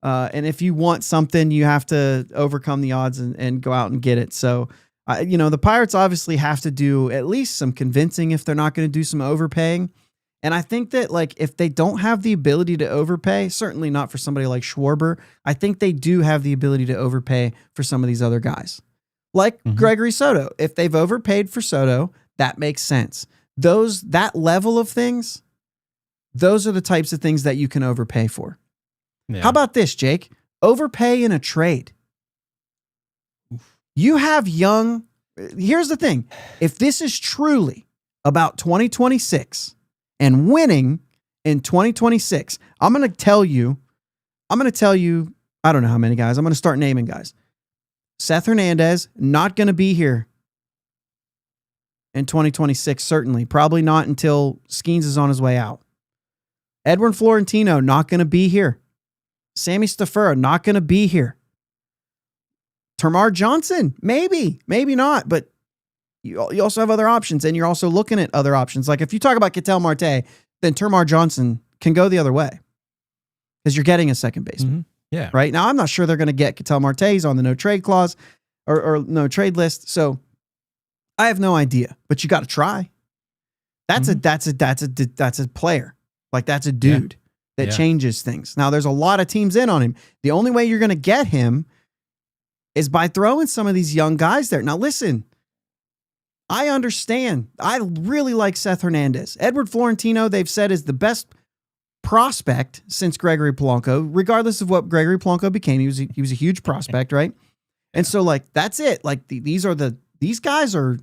And if you want something, you have to overcome the odds and go out and get it. So, the Pirates obviously have to do at least some convincing if they're not going to do some overpaying. And I think that if they don't have the ability to overpay, certainly not for somebody like Schwarber, I think they do have the ability to overpay for some of these other guys. Like Gregory Soto. If they've overpaid for Soto, that makes sense. That level of things, those are the types of things that you can overpay for. Yeah. How about this, Jake? Overpay in a trade. You have here's the thing. If this is truly about 2026 and winning in 2026, I'm going to tell you, I don't know how many guys. I'm going to start naming guys. Seth Hernandez, not going to be here in 2026, certainly. Probably not until Skeens is on his way out. Edwin Florentino, not going to be here. Sammy Stafura, not going to be here. Termar Johnson, maybe not, but you also have other options, and you're also looking at other options. Like if you talk about Ketel Marte, then Termar Johnson can go the other way because you're getting a second baseman. Mm-hmm. Yeah. Right now, I'm not sure they're going to get Ketel Marte. He's on the no trade clause or no trade list. So I have no idea, but you got to try. That's a player. That's a dude that changes things. Now there's a lot of teams in on him. The only way you're going to get him is by throwing some of these young guys there. Now listen, I understand. I really like Seth Hernandez. Edward Florentino, they've said, is the best prospect since Gregory Polanco, regardless of what Gregory Polanco became. He was a huge prospect, right? And so that's it. These guys are,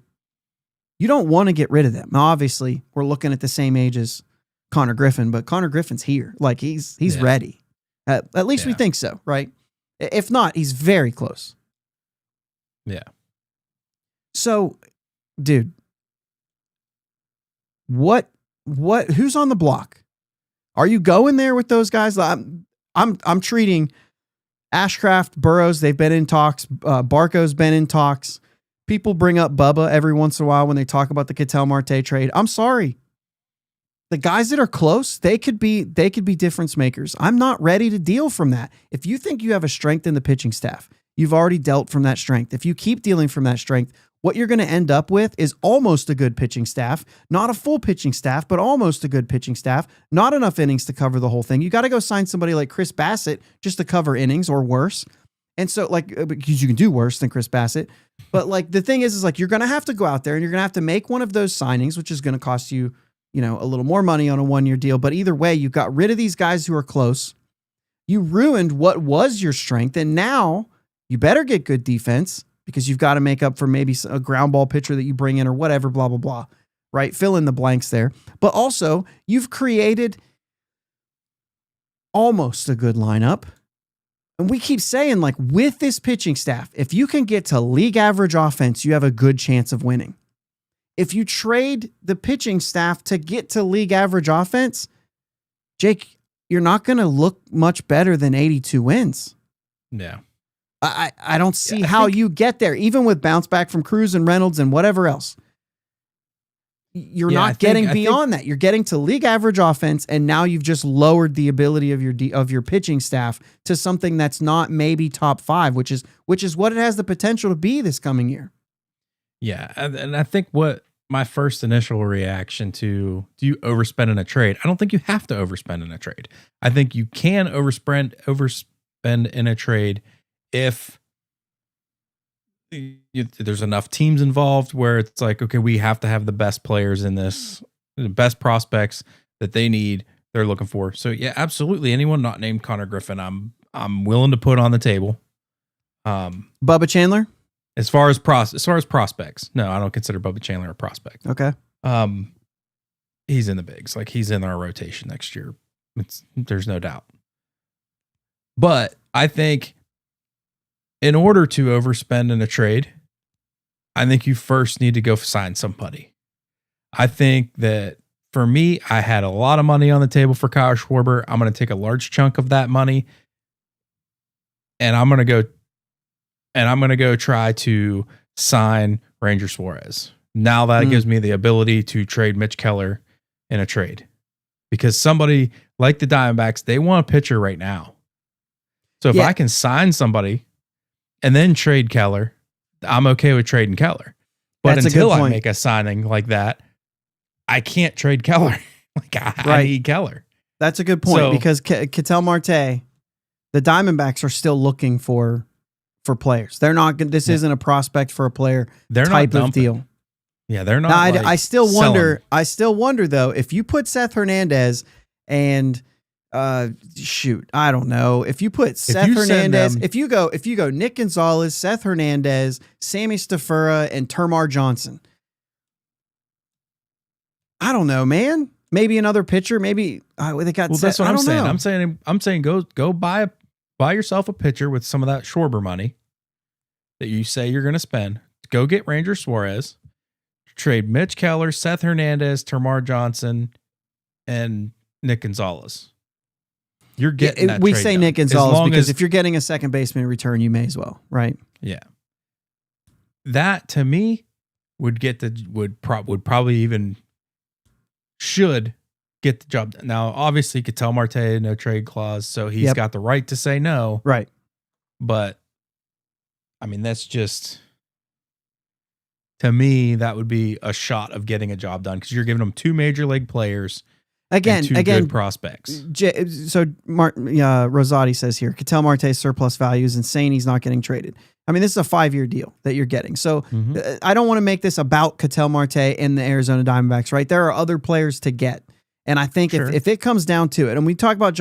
you don't want to get rid of them. Now, obviously, we're looking at the same age as Connor Griffin, but Connor Griffin's here. He's ready. At least we think so, right? If not, he's very close. Yeah. So, dude, who's on the block? Are you going there with those guys? I'm treating Ashcraft, Burrows, they've been in talks. Barco's been in talks. people bring up Bubba every once in a while when they talk about the Ketel Marte trade. I'm sorry. The guys that are close, they could be difference makers. I'm not ready to deal from that. If you think you have a strength in the pitching staff, you've already dealt from that strength. If you keep dealing from that strength, what you're going to end up with is almost a good pitching staff, not a full pitching staff, but almost a good pitching staff, not enough innings to cover the whole thing. You got to go sign somebody like Chris Bassett just to cover innings or worse. And so because you can do worse than Chris Bassett. But the thing is you're going to have to go out there and you're going to have to make one of those signings, which is going to cost you, a little more money on a 1-year deal. But either way, you got rid of these guys who are close. You ruined what was your strength. And now you better get good defense because you've got to make up for maybe a ground ball pitcher that you bring in or whatever, blah, blah, blah, right? Fill in the blanks there. But also you've created almost a good lineup. And we keep saying with this pitching staff, if you can get to league average offense, you have a good chance of winning. If you trade the pitching staff to get to league average offense, Jake, you're not going to look much better than 82 wins. Yeah. I don't see how you get there, even with bounce back from Cruz and Reynolds and whatever else. You're not getting beyond that. You're getting to league average offense, and now you've just lowered the ability of your pitching staff to something that's not maybe top 5, which is what it has the potential to be this coming year. Yeah, and I think what my first initial reaction to, do you overspend in a trade? I don't think you have to overspend in a trade. I think you can overspend in a trade if there's enough teams involved where it's okay, we have to have the best players in this, the best prospects that they need, they're looking for. So yeah, absolutely. Anyone not named Connor Griffin, I'm willing to put on the table. Bubba Chandler? As far as prospects, no, I don't consider Bubba Chandler a prospect. Okay. He's in the bigs. He's in our rotation next year. There's no doubt. But I think in order to overspend in a trade, I think you first need to go sign somebody. I think that for me, I had a lot of money on the table for Kyle Schwarber. I'm going to take a large chunk of that money and I'm going to go try to sign Ranger Suarez. Now that gives me the ability to trade Mitch Keller in a trade, because somebody like the Diamondbacks, they want a pitcher right now. So if I can sign somebody and then trade Keller, I'm okay with trading Keller. But until I make a signing like that, I can't trade Keller. I need Keller. That's a good point, because Ketel Marte, the Diamondbacks are still looking for players. They're not. This isn't a prospect for a player. They're type not of deal. Yeah, they're not. Now, I still wonder. I still wonder though, if you put Seth Hernandez and I don't know. If you put Seth Hernandez, if you go Nick Gonzalez, Seth Hernandez, Sammy Stafura, and Termar Johnson. I don't know, man. Maybe another pitcher. Maybe they got. Well, that's what I'm saying. I'm saying go buy yourself a pitcher with some of that Schwarber money that you say you're going to spend. Go get Ranger Suarez, trade Mitch Keller, Seth Hernandez, Termar Johnson, and Nick Gonzalez. You're getting that. We trade say done. Nick Gonzalez because if you're getting a second baseman in return, you may as well, right? Yeah. That to me would probably even should get the job done. Now, obviously, Ketel Marte, no trade clause, so he's got the right to say no. Right. But I mean, that's just, to me, that would be a shot of getting a job done, because you're giving them 2 major league players. Again, good prospects. So Rosati says here, Ketel Marte's surplus value is insane. He's not getting traded. I mean, this is a 5-year deal that you're getting. So I don't want to make this about Ketel Marte and the Arizona Diamondbacks, right? There are other players to get. And I think if it comes down to it, and we talk about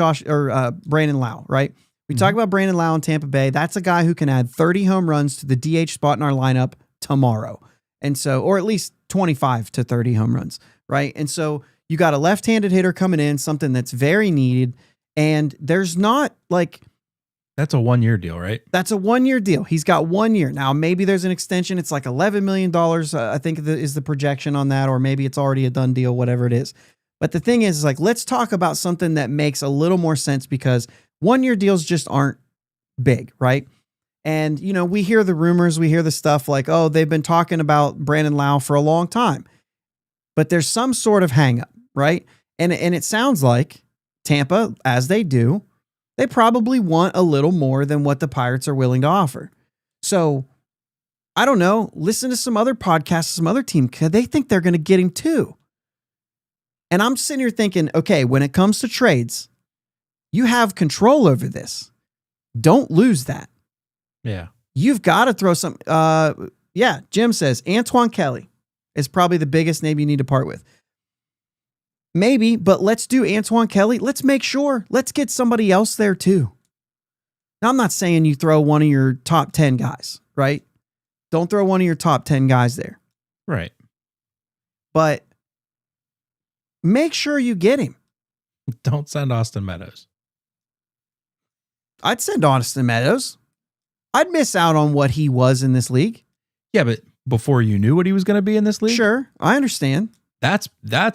Brandon Lau, right? We talk about Brandon Lau in Tampa Bay. That's a guy who can add 30 home runs to the DH spot in our lineup tomorrow. And so, or at least 25 to 30 home runs, right? And so you got a left-handed hitter coming in, something that's very needed. And there's not that's a 1-year deal, right? That's a 1-year deal. He's got 1 year. Now, maybe there's an extension. It's like $11 million, I think is the projection on that, or maybe it's already a done deal, whatever it is. But the thing is let's talk about something that makes a little more sense, because 1-year deals just aren't big, right? And, we hear the rumors, we hear the stuff like, oh, they've been talking about Brandon Lau for a long time. But there's some sort of hang up, right? And it sounds like Tampa, as they do, they probably want a little more than what the Pirates are willing to offer. So, I don't know, listen to some other podcasts, some other team, because they think they're going to get him too. And I'm sitting here thinking, okay, when it comes to trades, you have control over this. Don't lose that. Yeah. You've got to throw some. Jim says Antoine Kelly is probably the biggest name you need to part with. Maybe, but let's do Antoine Kelly. Let's make sure. Let's get somebody else there too. Now, I'm not saying you throw one of your top 10 guys, right? Don't throw one of your top 10 guys there. Right. But make sure you get him. Don't send Austin Meadows. I'd send Austin Meadows. I'd miss out on what he was in this league. Yeah, but before you knew what he was going to be in this league? Sure, I understand. That's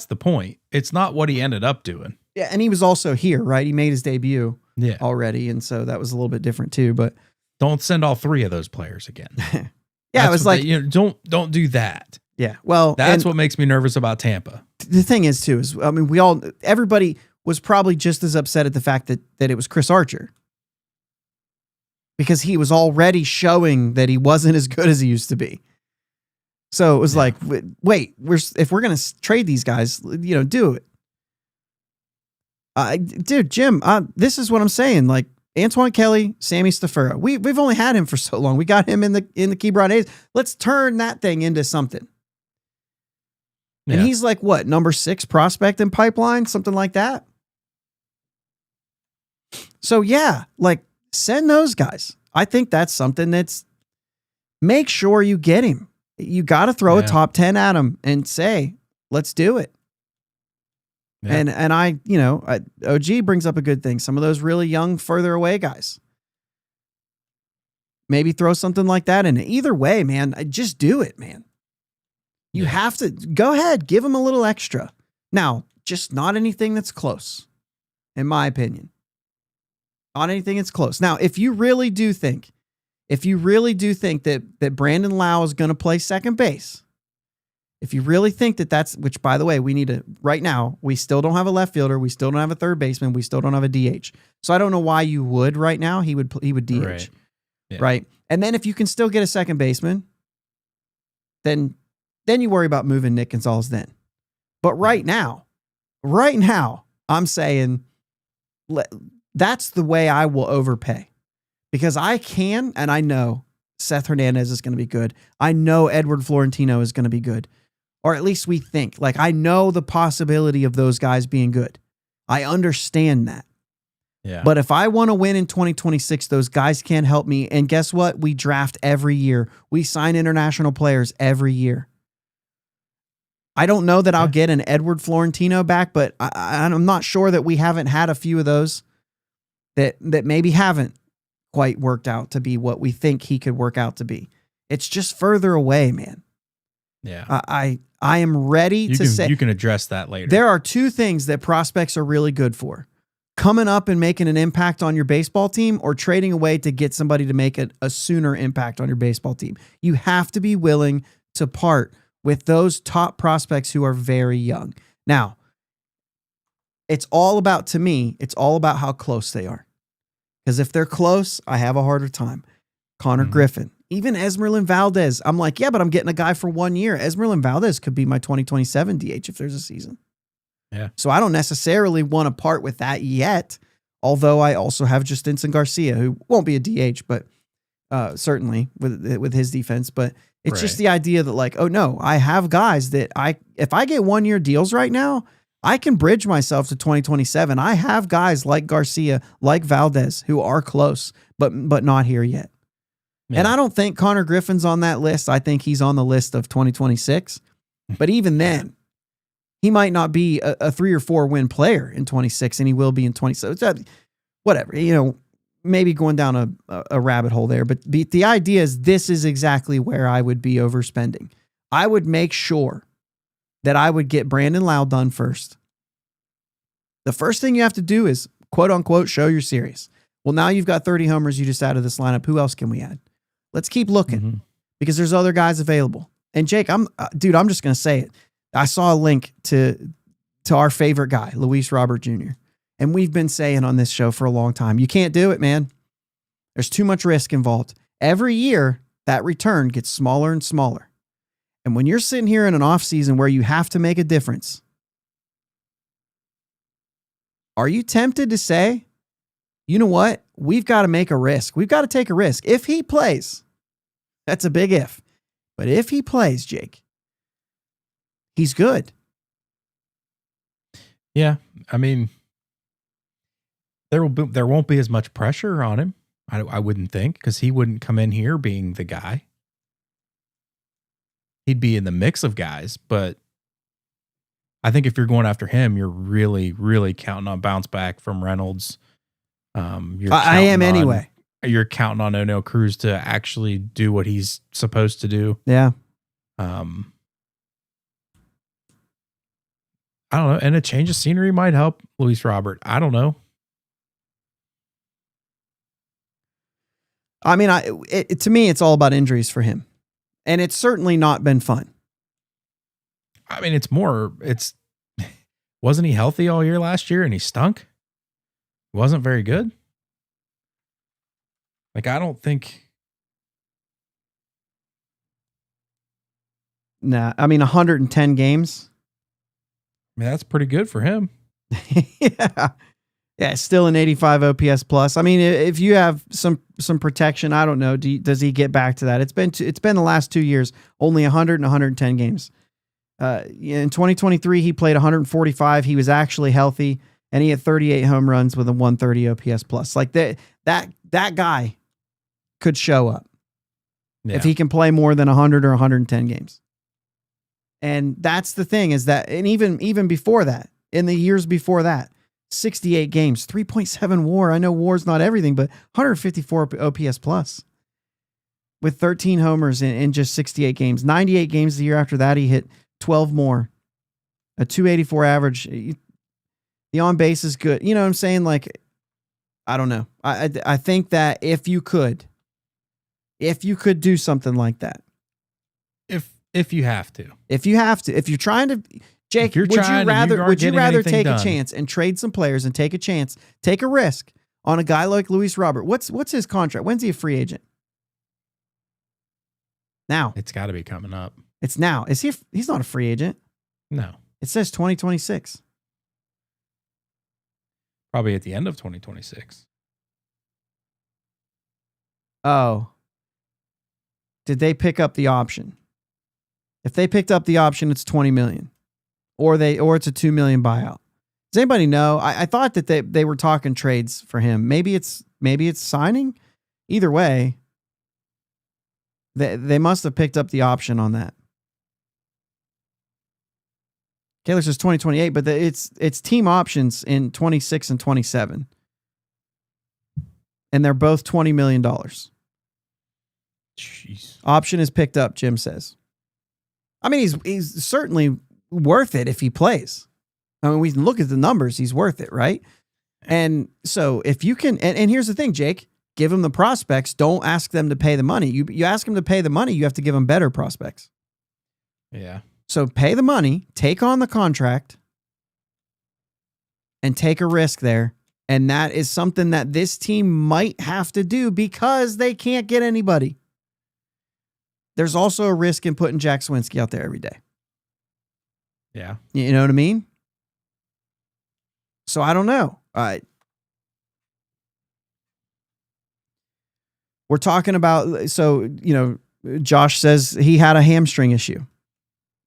the point. It's not what he ended up doing. Yeah, and he was also here, right? He made his debut already, and so that was a little bit different too. But don't send all three of those players again. Yeah, it was like don't do that. Yeah, well, that's what makes me nervous about Tampa. The thing is too is everybody was probably just as upset at the fact that it was Chris Archer. Because he was already showing that he wasn't as good as he used to be. So it was like, wait, if we're going to trade these guys, do it. Dude, Jim, this is what I'm saying. Like Antoine Kelly, Sammy Stafura. We've only had him for so long. We got him in the Keybrod A's. Let's turn that thing into something. Yeah. And he's like, what, number 6 prospect in pipeline? Something like that. So yeah, like, send those guys. I think that's something that's make sure you get him. You got to throw a top 10 at him and say, let's do it. Yeah. And OG brings up a good thing. Some of those really young, further away guys. Maybe throw something like that in. Either way, man, just do it, man. You have to go ahead, give them a little extra. Now, just not anything that's close, in my opinion. On anything that's close. Now, if you really do think that Brandon Lau is going to play second base, if you really think that's, which by the way, we need to, right now, we still don't have a left fielder. We still don't have a third baseman. We still don't have a DH. So I don't know why you would right now. He would DH. Right. Yeah. Right. And then if you can still get a second baseman, then you worry about moving Nick Gonzalez then. But right now, I'm saying, that's the way I will overpay because I can, and I know Seth Hernandez is going to be good. I know Edward Florentino is going to be good, or at least we think. Like, I know the possibility of those guys being good. I understand that. Yeah. But if I want to win in 2026, those guys can't help me. And guess what? We draft every year. We sign international players every year. I don't know that I'll get an Edward Florentino back, but I'm not sure that we haven't had a few of those that maybe haven't quite worked out to be what we think he could work out to be. It's just further away, man. Yeah. I am ready to say. You can address that later. There are 2 things that prospects are really good for. Coming up and making an impact on your baseball team, or trading away to get somebody to make a sooner impact on your baseball team. You have to be willing to part with those top prospects who are very young. Now, it's all about how close they are. Because if they're close, I have a harder time. Connor Griffin, even Esmeralyn Valdez. I'm like, yeah, but I'm getting a guy for 1 year. Esmeralyn Valdez could be my 2027 DH if there's a season. Yeah. So I don't necessarily want to part with that yet. Although I also have Justinson Garcia, who won't be a DH, but certainly with his defense. But it's just the idea that, like, oh no, I have guys that if I get 1 year deals right now, I can bridge myself to 2027. I have guys like Garcia, like Valdez, who are close, but not here yet. Yeah. And I don't think Connor Griffin's on that list. I think he's on the list of 2026. But even then, he might not be a 3 or 4 win player in 26, and he will be in 27. Whatever, maybe going down a rabbit hole there. But the idea is this is exactly where I would be overspending. I would make sure that I would get Brandon Lau done first. The first thing you have to do is, quote unquote, show you're serious. Well, now you've got 30 homers you just added this lineup. Who else can we add? Let's keep looking because there's other guys available. And Jake, I'm just going to say it. I saw a link to our favorite guy, Luis Robert Jr. And we've been saying on this show for a long time, you can't do it, man. There's too much risk involved. Every year, that return gets smaller and smaller. And when you're sitting here in an off season where you have to make a difference, are you tempted to say, you know what? We've got to make a risk. We've got to take a risk. If he plays, that's a big if. But if he plays, Jake, he's good. Yeah. I mean, there won't be as much pressure on him. I wouldn't think, because he wouldn't come in here being the guy. He'd be in the mix of guys, but I think if you're going after him, you're really, really counting on bounce back from Reynolds. I am anyway. You're counting on O'Neal Cruz to actually do what he's supposed to do. Yeah. I don't know. And a change of scenery might help Luis Robert. I don't know. I mean, to me, it's all about injuries for him. And it's certainly not been fun. I mean, wasn't he healthy all year last year and he stunk? Wasn't very good. Like, I don't think. Nah, I mean, 110 games. I mean, that's pretty good for him. Yeah. Yeah, still an 85 OPS plus. I mean, if you have some protection, I don't know. Does he get back to that? It's been the last 2 years, only 100 and 110 games. In 2023, he played 145. He was actually healthy, and he had 38 home runs with a 130 OPS plus. Like that guy could show up if he can play more than 100 or 110 games. And that's the thing is that, and even before that, in the years before that, 68 games, 3.7 WAR. I know WAR's not everything, but 154 OPS plus with 13 homers in just 68 games. 98 games the year after that, he hit 12 more, a 284 average. The on base is good. You know what I'm saying? Like, I don't know. I think that if you could do something like that, if you have to, if you're trying to, Jake, would you rather take a chance and trade some players and take a risk on a guy like Luis Robert? What's his contract? When's he a free agent? Now. It's got to be coming up. It's now. He's not a free agent. No. It says 2026. Probably at the end of 2026. Oh. Did they pick up the option? If they picked up the option, it's 20 million. Or it's a 2 million buyout. Does anybody know? I thought that they were talking trades for him. Maybe it's signing. Either way, they must have picked up the option on that. Kaler says 2028, but it's team options in 26 and 27. And they're both $20 million. Jeez. Option is picked up, Jim says. I mean, he's certainly worth it if he plays. I mean, we can look at the numbers. He's worth it, right? And so if you can, and here's the thing, Jake, give him the prospects. Don't ask them to pay the money. You ask them to pay the money, you have to give them better prospects. Yeah. So pay the money, take on the contract, and take a risk there. And that is something that this team might have to do because they can't get anybody. There's also a risk in putting Jack Swinski out there every day. Yeah. You know what I mean? So I don't know. We're talking about, Josh says he had a hamstring issue.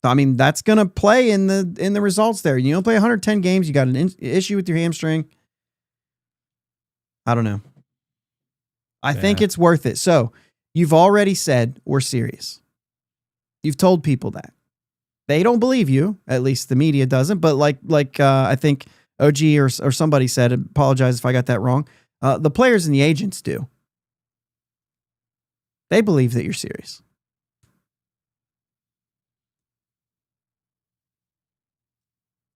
I mean, that's going to play in the results there. You don't play 110 games. You got an issue with your hamstring. I don't know. I think it's worth it. So you've already said we're serious. You've told people that. They don't believe you. At least the media doesn't. But like I think OG or somebody said, apologize if I got that wrong. The players and the agents do. They believe that you're serious.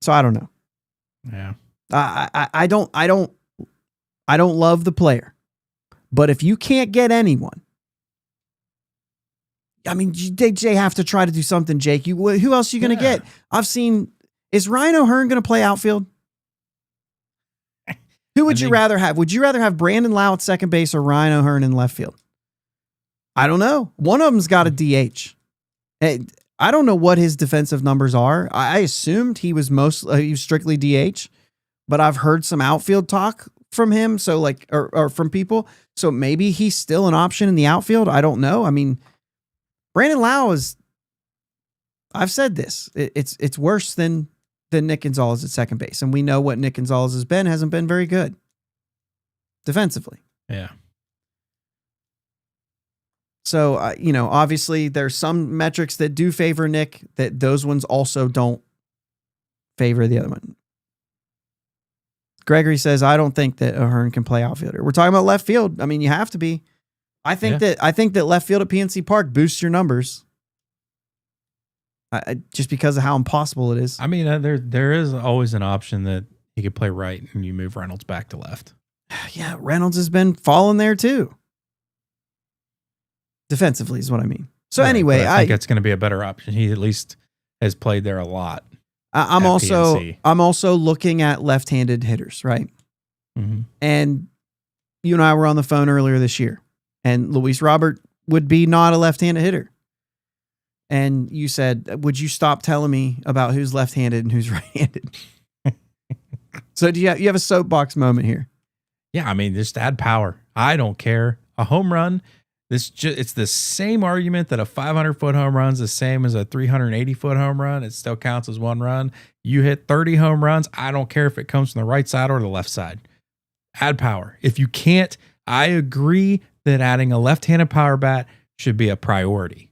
So I don't know. Yeah. I don't love the player. But if you can't get anyone, I mean, they have to try to do something, Jake. Who else are you going to get? I've seen, is Ryan O'Hearn going to play outfield? Who would you rather have? Would you rather have Brandon Lau at second base or Ryan O'Hearn in left field? I don't know. One of them's got a DH. I don't know what his defensive numbers are. I assumed he was strictly DH, but I've heard some outfield talk from him. So like, or from people. So maybe he's still an option in the outfield. I don't know. I mean, Brandon Lau I've said this. It's worse than Nick Gonzalez at second base. And we know what Nick Gonzalez hasn't been very good defensively. Yeah. So, obviously there's some metrics that do favor Nick, that those ones also don't favor the other one. Gregory says, I don't think that O'Hearn can play outfielder. We're talking about left field. I mean, you have to be. I think that left field at PNC Park boosts your numbers. Just because of how impossible it is. I mean, there is always an option that he could play right and you move Reynolds back to left. Yeah, Reynolds has been falling there too. Defensively is what I mean. So anyway, I think it's going to be a better option. He at least has played there a lot. I'm also looking at left-handed hitters, right? Mm-hmm. And you and I were on the phone earlier this year, and Luis Robert would be not a left-handed hitter. And you said, would you stop telling me about who's left-handed and who's right-handed? So do you have a soapbox moment here? Yeah, I mean, just add power. I don't care. A home run, it's the same argument that a 500-foot home run is the same as a 380-foot home run. It still counts as one run. You hit 30 home runs. I don't care if it comes from the right side or the left side. Add power. If you can't, I agree that adding a left-handed power bat should be a priority.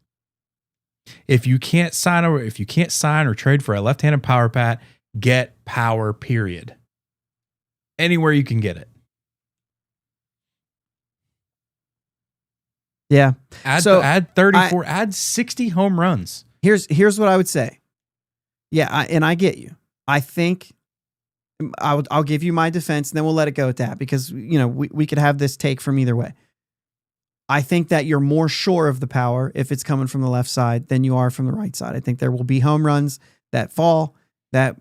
If you can't sign or trade for a left-handed power bat, get power, period. Anywhere you can get it. Yeah. Add 34, add 60 home runs. Here's what I would say. Yeah, I get you. I think I'll give you my defense and then we'll let it go at that because, we could have this take from either way. I think that you're more sure of the power if it's coming from the left side than you are from the right side. I think there will be home runs that fall that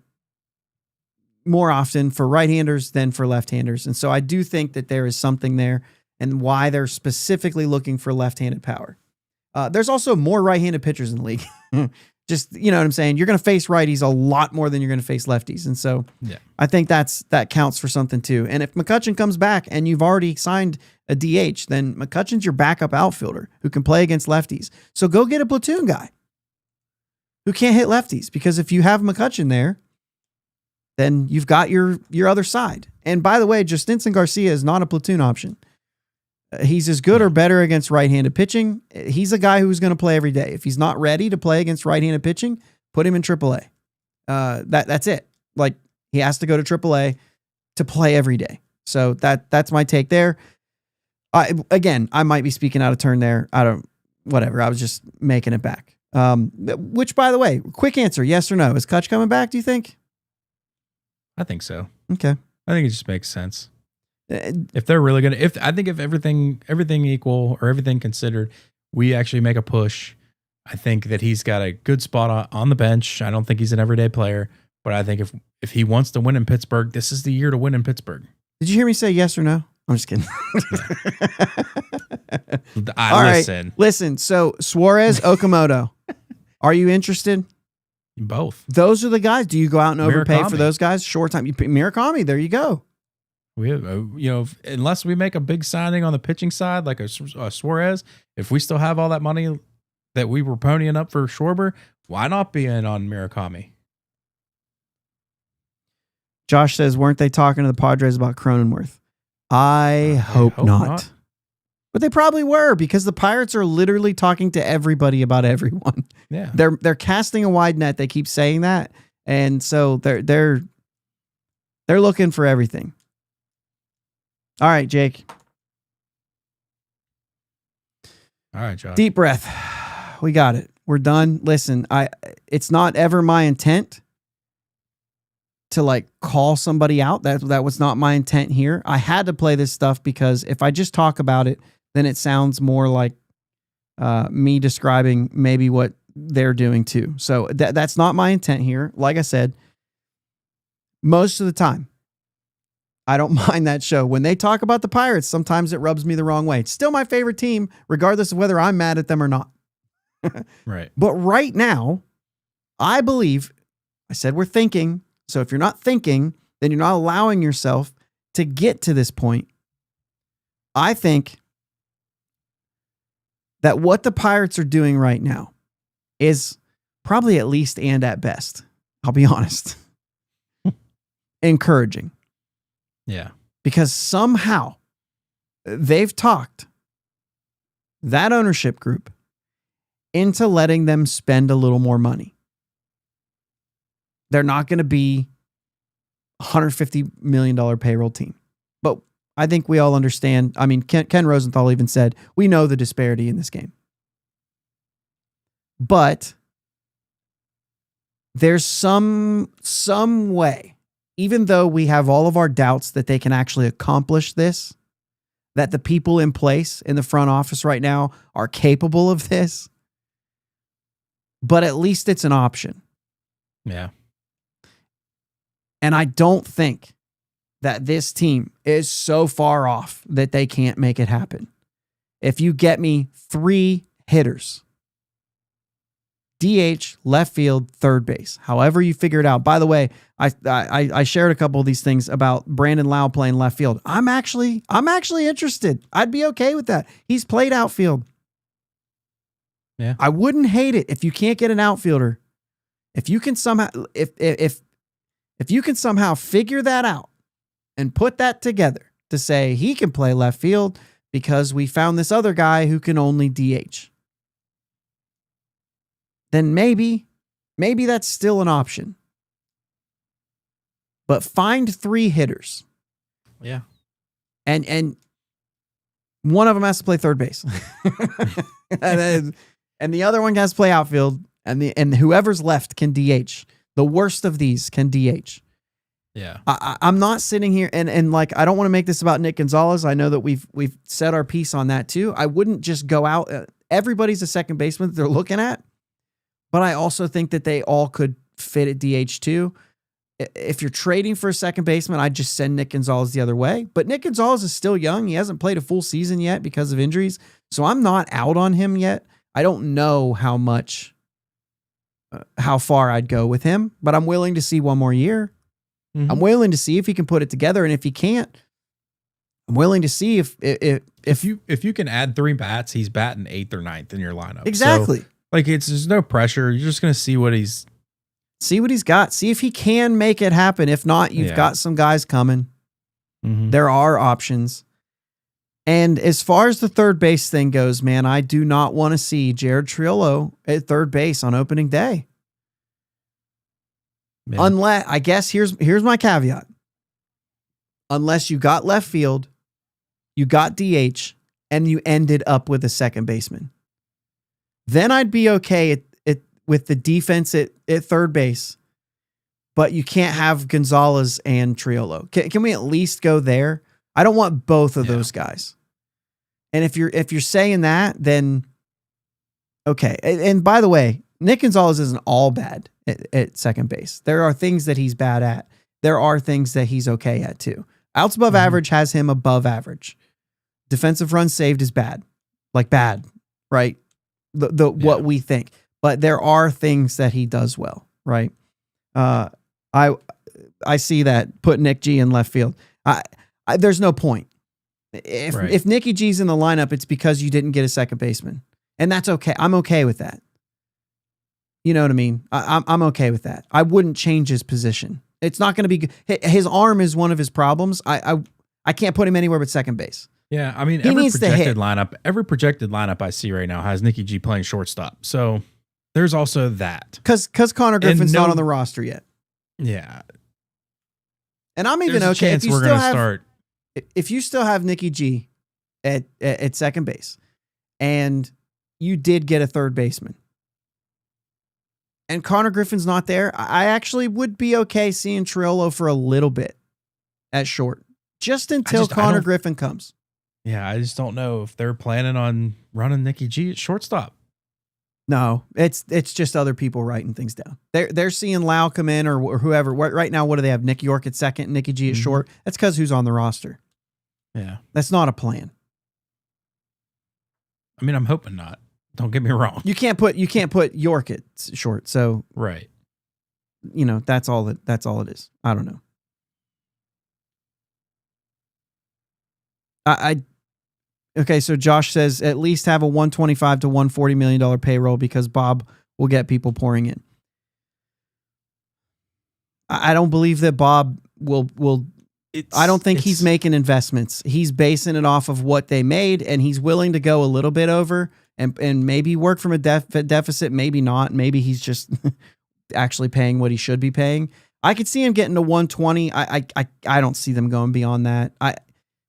more often for right-handers than for left-handers. And so I do think that there is something there and why they're specifically looking for left-handed power. There's also more right-handed pitchers in the league. Just, you know what I'm saying? You're going to face righties a lot more than you're going to face lefties. And so I think that counts for something too. And if McCutchen comes back and you've already signed a DH, then McCutchen's your backup outfielder who can play against lefties. So go get a platoon guy who can't hit lefties, because if you have McCutchen there, then you've got your other side. And by the way, Justinson Garcia is not a platoon option. He's as good or better against right-handed pitching. He's a guy who's going to play every day. If he's not ready to play against right-handed pitching, put him in AAA. That's it. Like, he has to go to AAA to play every day. So that's my take there. Again, I might be speaking out of turn there. Whatever. I was just making it back. Which, by the way, quick answer, yes or no. Is Kutch coming back, do you think? I think so. Okay. I think it just makes sense. If they're really going to, I think if everything equal or everything considered, we actually make a push. I think that he's got a good spot on the bench. I don't think he's an everyday player, but I think if he wants to win in Pittsburgh, this is the year to win in Pittsburgh. Did you hear me say yes or no? I'm just kidding. Listen. So Suarez, Okamoto, are you interested? Both. Those are the guys. Do you go out and overpay for those guys? Short time. Murakami, there you go. We have, unless we make a big signing on the pitching side, like a Suarez, if we still have all that money that we were ponying up for Schwarber, why not be in on Murakami? Josh says, weren't they talking to the Padres about Cronenworth? I hope not. But they probably were, because the Pirates are literally talking to everybody about everyone. Yeah. They're casting a wide net. They keep saying that. And so they're looking for everything. All right, Jake. All right, Josh. Deep breath. We got it. We're done. Listen, it's not ever my intent to like call somebody out. That was not my intent here. I had to play this stuff because if I just talk about it, then it sounds more like me describing maybe what they're doing too. So that's not my intent here. Like I said, most of the time, I don't mind that show. When they talk about the Pirates, sometimes it rubs me the wrong way. It's still my favorite team, regardless of whether I'm mad at them or not. Right. But right now, I believe, I said we're thinking. So if you're not thinking, then you're not allowing yourself to get to this point. I think that what the Pirates are doing right now is probably at least and at best, I'll be honest, encouraging. Yeah. Because somehow they've talked that ownership group into letting them spend a little more money. They're not going to be a $150 million payroll team. But I think we all understand. I mean, Ken Rosenthal even said, we know the disparity in this game. But there's some way, even though we have all of our doubts that they can actually accomplish this, that the people in place in the front office right now are capable of this, but at least it's an option. Yeah. And I don't think that this team is so far off that they can't make it happen. If you get me 3 hitters, DH, left field, third base, however you figure it out. By the way, I shared a couple of these things about Brandon Lau playing left field. I'm actually interested. I'd be okay with that. He's played outfield. Yeah. I wouldn't hate it if you can't get an outfielder. If you can somehow if you can somehow figure that out and put that together to say he can play left field because we found this other guy who can only DH, then maybe that's still an option. But find 3 hitters. Yeah. And one of them has to play third base. and the other one has to play outfield, and whoever's left can DH. The worst of these can DH. Yeah. I'm not sitting here and like, I don't want to make this about Nick Gonzalez. I know that we've said our piece on that too. I wouldn't just go out. Everybody's a second baseman that they're looking at, but I also think that they all could fit at DH too. If you're trading for a second baseman, I'd just send Nick Gonzalez the other way. But Nick Gonzalez is still young. He hasn't played a full season yet because of injuries. So I'm not out on him yet. I don't know how far I'd go with him, but I'm willing to see one more year. Mm-hmm. I'm willing to see if he can put it together. And if he can't, I'm willing to see if you can add 3 bats, he's batting 8th or 9th in your lineup. Exactly. So, like, there's no pressure. You're just going to see what he's got. See if he can make it happen. If not, you've got some guys coming. Mm-hmm. There are options. And as far as the third base thing goes, man, I do not want to see Jared Triolo at third base on opening day. Man. Unless, I guess here's my caveat. Unless you got left field, you got DH, and you ended up with a second baseman. Then I'd be okay with the defense at third base, but you can't have Gonzalez and Triolo. Can we at least go there? I don't want both of those guys. And if you're saying that, then okay. And by the way, Nick Gonzalez isn't all bad at second base. There are things that he's bad at. There are things that he's okay at too. Outs above average has him above average. Defensive runs saved is bad. Like bad, right? What we think. But there are things that he does well, right? I see that. Put Nick G in left field. There's no point. If Nicky G's in the lineup, it's because you didn't get a second baseman. And that's okay. I'm okay with that. You know what I mean? I'm okay with that. I wouldn't change his position. It's not going to be good. His arm is one of his problems. I can't put him anywhere but second base. Yeah, I mean, every projected lineup I see right now has Nicky G playing shortstop. So there's also that. Because Connor Griffin's not on the roster yet. Yeah. And I'm even okay if you still have Nicky G at second base and you did get a third baseman. and Connor Griffin's not there, I actually would be okay seeing Triolo for a little bit at short, just until Connor Griffin comes. Yeah, I just don't know if they're planning on running Nikki G at shortstop. No, it's just other people writing things down. They're seeing Lau come in or whoever. Right now, what do they have? Nick York at second, Nikki G at short. That's because who's on the roster. Yeah, that's not a plan. I mean, I'm hoping not. Don't get me wrong. You can't put York at short. So right, that's all it is. I don't know. Okay, so Josh says at least have a $125 to $140 million payroll because Bob will get people pouring in. I don't believe that Bob will. I don't think he's making investments. He's basing it off of what they made, and he's willing to go a little bit over and maybe work from a deficit, maybe not. Maybe he's just actually paying what he should be paying. I could see him getting to 120. I don't see them going beyond that.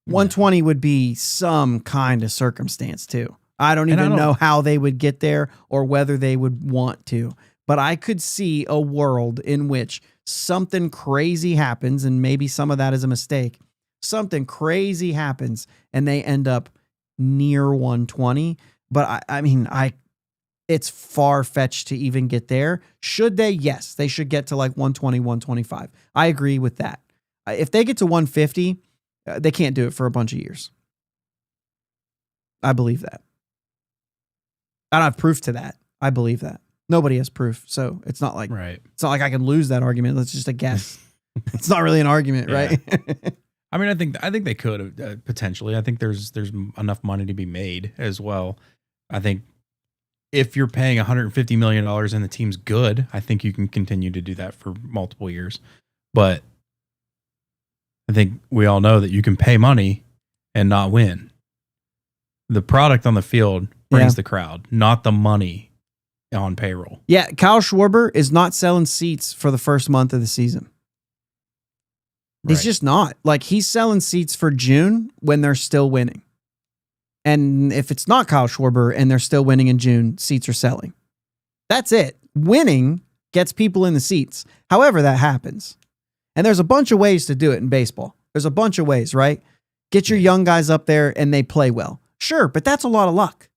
120 would be some kind of circumstance too. I don't even know how they would get there or whether they would want to, but I could see a world in which something crazy happens, and maybe some of that is a mistake. Something crazy happens and they end up near 120. But I mean, it's far-fetched to even get there. Should they? Yes, they should get to like 120, 125. I agree with that. If they get to 150, they can't do it for a bunch of years. I believe that. I don't have proof to that. I believe that. Nobody has proof, so it's not like It's not like I can lose that argument. That's just a guess. It's not really an argument, right? I mean, I think they could potentially. I think there's enough money to be made as well. I think if you're paying $150 million and the team's good, I think you can continue to do that for multiple years. But I think we all know that you can pay money and not win. The product on the field brings the crowd, not the money on payroll. Yeah, Kyle Schwarber is not selling seats for the first month of the season. He's just not. Like, he's selling seats for June when they're still winning. And if it's not Kyle Schwarber and they're still winning in June, seats are selling. That's it. Winning gets people in the seats. However that happens. And there's a bunch of ways to do it in baseball. There's a bunch of ways, right? Get your young guys up there and they play well. Sure, but that's a lot of luck.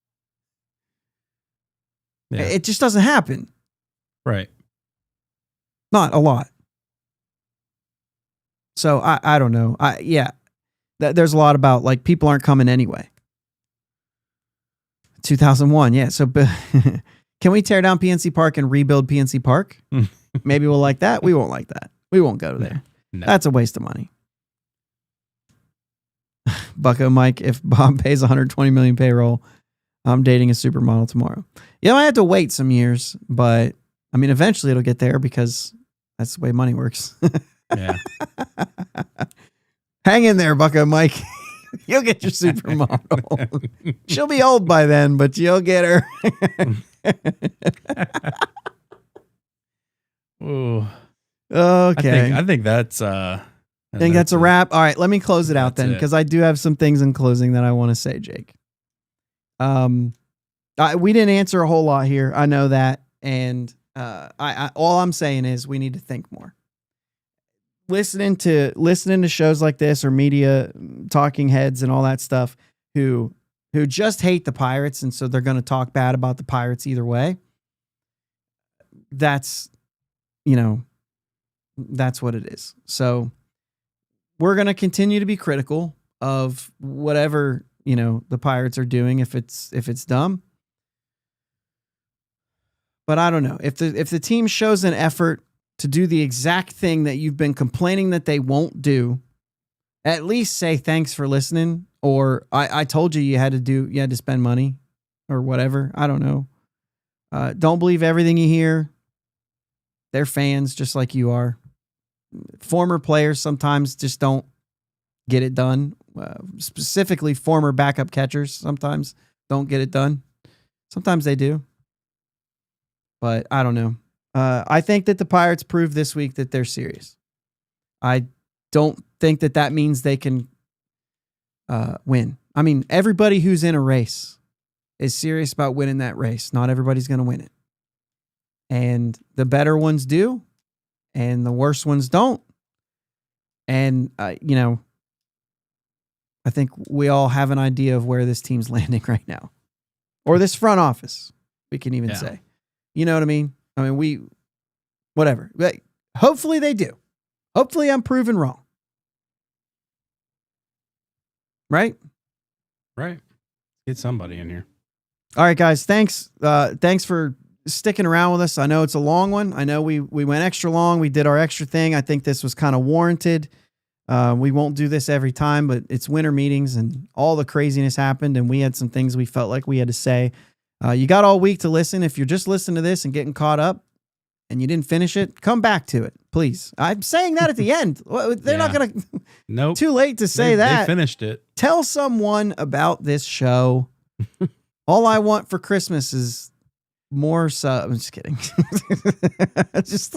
Yeah. It just doesn't happen. Right. Not a lot. So I don't know. There's a lot about like people aren't coming anyway. 2001, yeah. So can we tear down PNC Park and rebuild PNC Park? Maybe we'll like that. We won't like that. We won't go there. No. That's a waste of money. Bucko Mike, if Bob pays $120 million payroll, I'm dating a supermodel tomorrow. I have to wait some years, but I mean, eventually it'll get there because that's the way money works. Yeah. Hang in there, Bucko Mike. You'll get your supermodel. She'll be old by then, but you'll get her. Ooh. Okay. I think that's I think that's a wrap. All right, let me close it out then, because I do have some things in closing that I want to say, Jake. We didn't answer a whole lot here. I know that, and I all I'm saying is we need to think more. Listening to shows like this or media talking heads and all that stuff who just hate the Pirates, and so they're going to talk bad about the Pirates either way. That's what it is. So we're going to continue to be critical of whatever, the Pirates are doing if it's dumb. But I don't know. If the team shows an effort to do the exact thing that you've been complaining that they won't do, at least say thanks for listening, or I told you you had to spend money or whatever. I don't know. Don't believe everything you hear. They're fans just like you are. Former players sometimes just don't get it done. Specifically, former backup catchers sometimes don't get it done. Sometimes they do. But I don't know. I think that the Pirates proved this week that they're serious. I don't think that means they can win. I mean, everybody who's in a race is serious about winning that race. Not everybody's going to win it. and the better ones do, and the worse ones don't. And, you know, I think we all have an idea of where this team's landing right now, or this front office, we can even say. You know what I mean? I mean, whatever. But hopefully they do. Hopefully I'm proven wrong. Right? Right. Get somebody in here. All right, guys. Thanks. Thanks for sticking around with us. I know it's a long one. I know we went extra long. We did our extra thing. I think this was kind of warranted. We won't do this every time, but it's winter meetings and all the craziness happened, and we had some things we felt like we had to say. You got all week to listen. If you're just listening to this and getting caught up and you didn't finish it, come back to it, please. I'm saying that at the end. They're not going to... Nope. Too late to say that. They finished it. Tell someone about this show. All I want for Christmas is more I'm just kidding. Just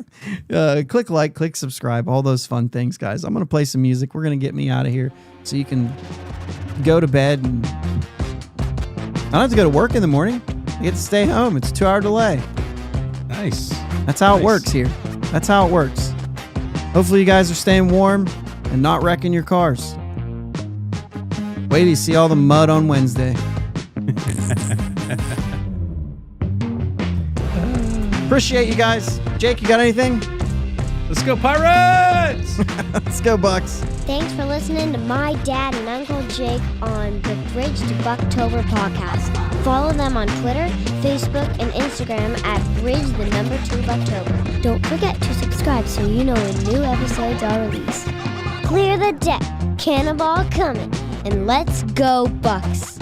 click like, click subscribe, all those fun things, guys. I'm going to play some music. We're going to get me out of here so you can go to bed. And I don't have to go to work in the morning. I get to stay home. It's a 2-hour delay. Nice. That's how it works here. That's how it works. Hopefully you guys are staying warm and not wrecking your cars. Wait till you see all the mud on Wednesday. Appreciate you guys. Jake, you got anything? Let's go Pirates! Let's go Bucs. Thanks for listening to my dad and Uncle Jake on the Bridge to Buctober podcast. Follow them on Twitter, Facebook, and Instagram at Bridge2Buctober. Don't forget to subscribe so you know when new episodes are released. Clear the deck, cannonball coming, and let's go Bucs.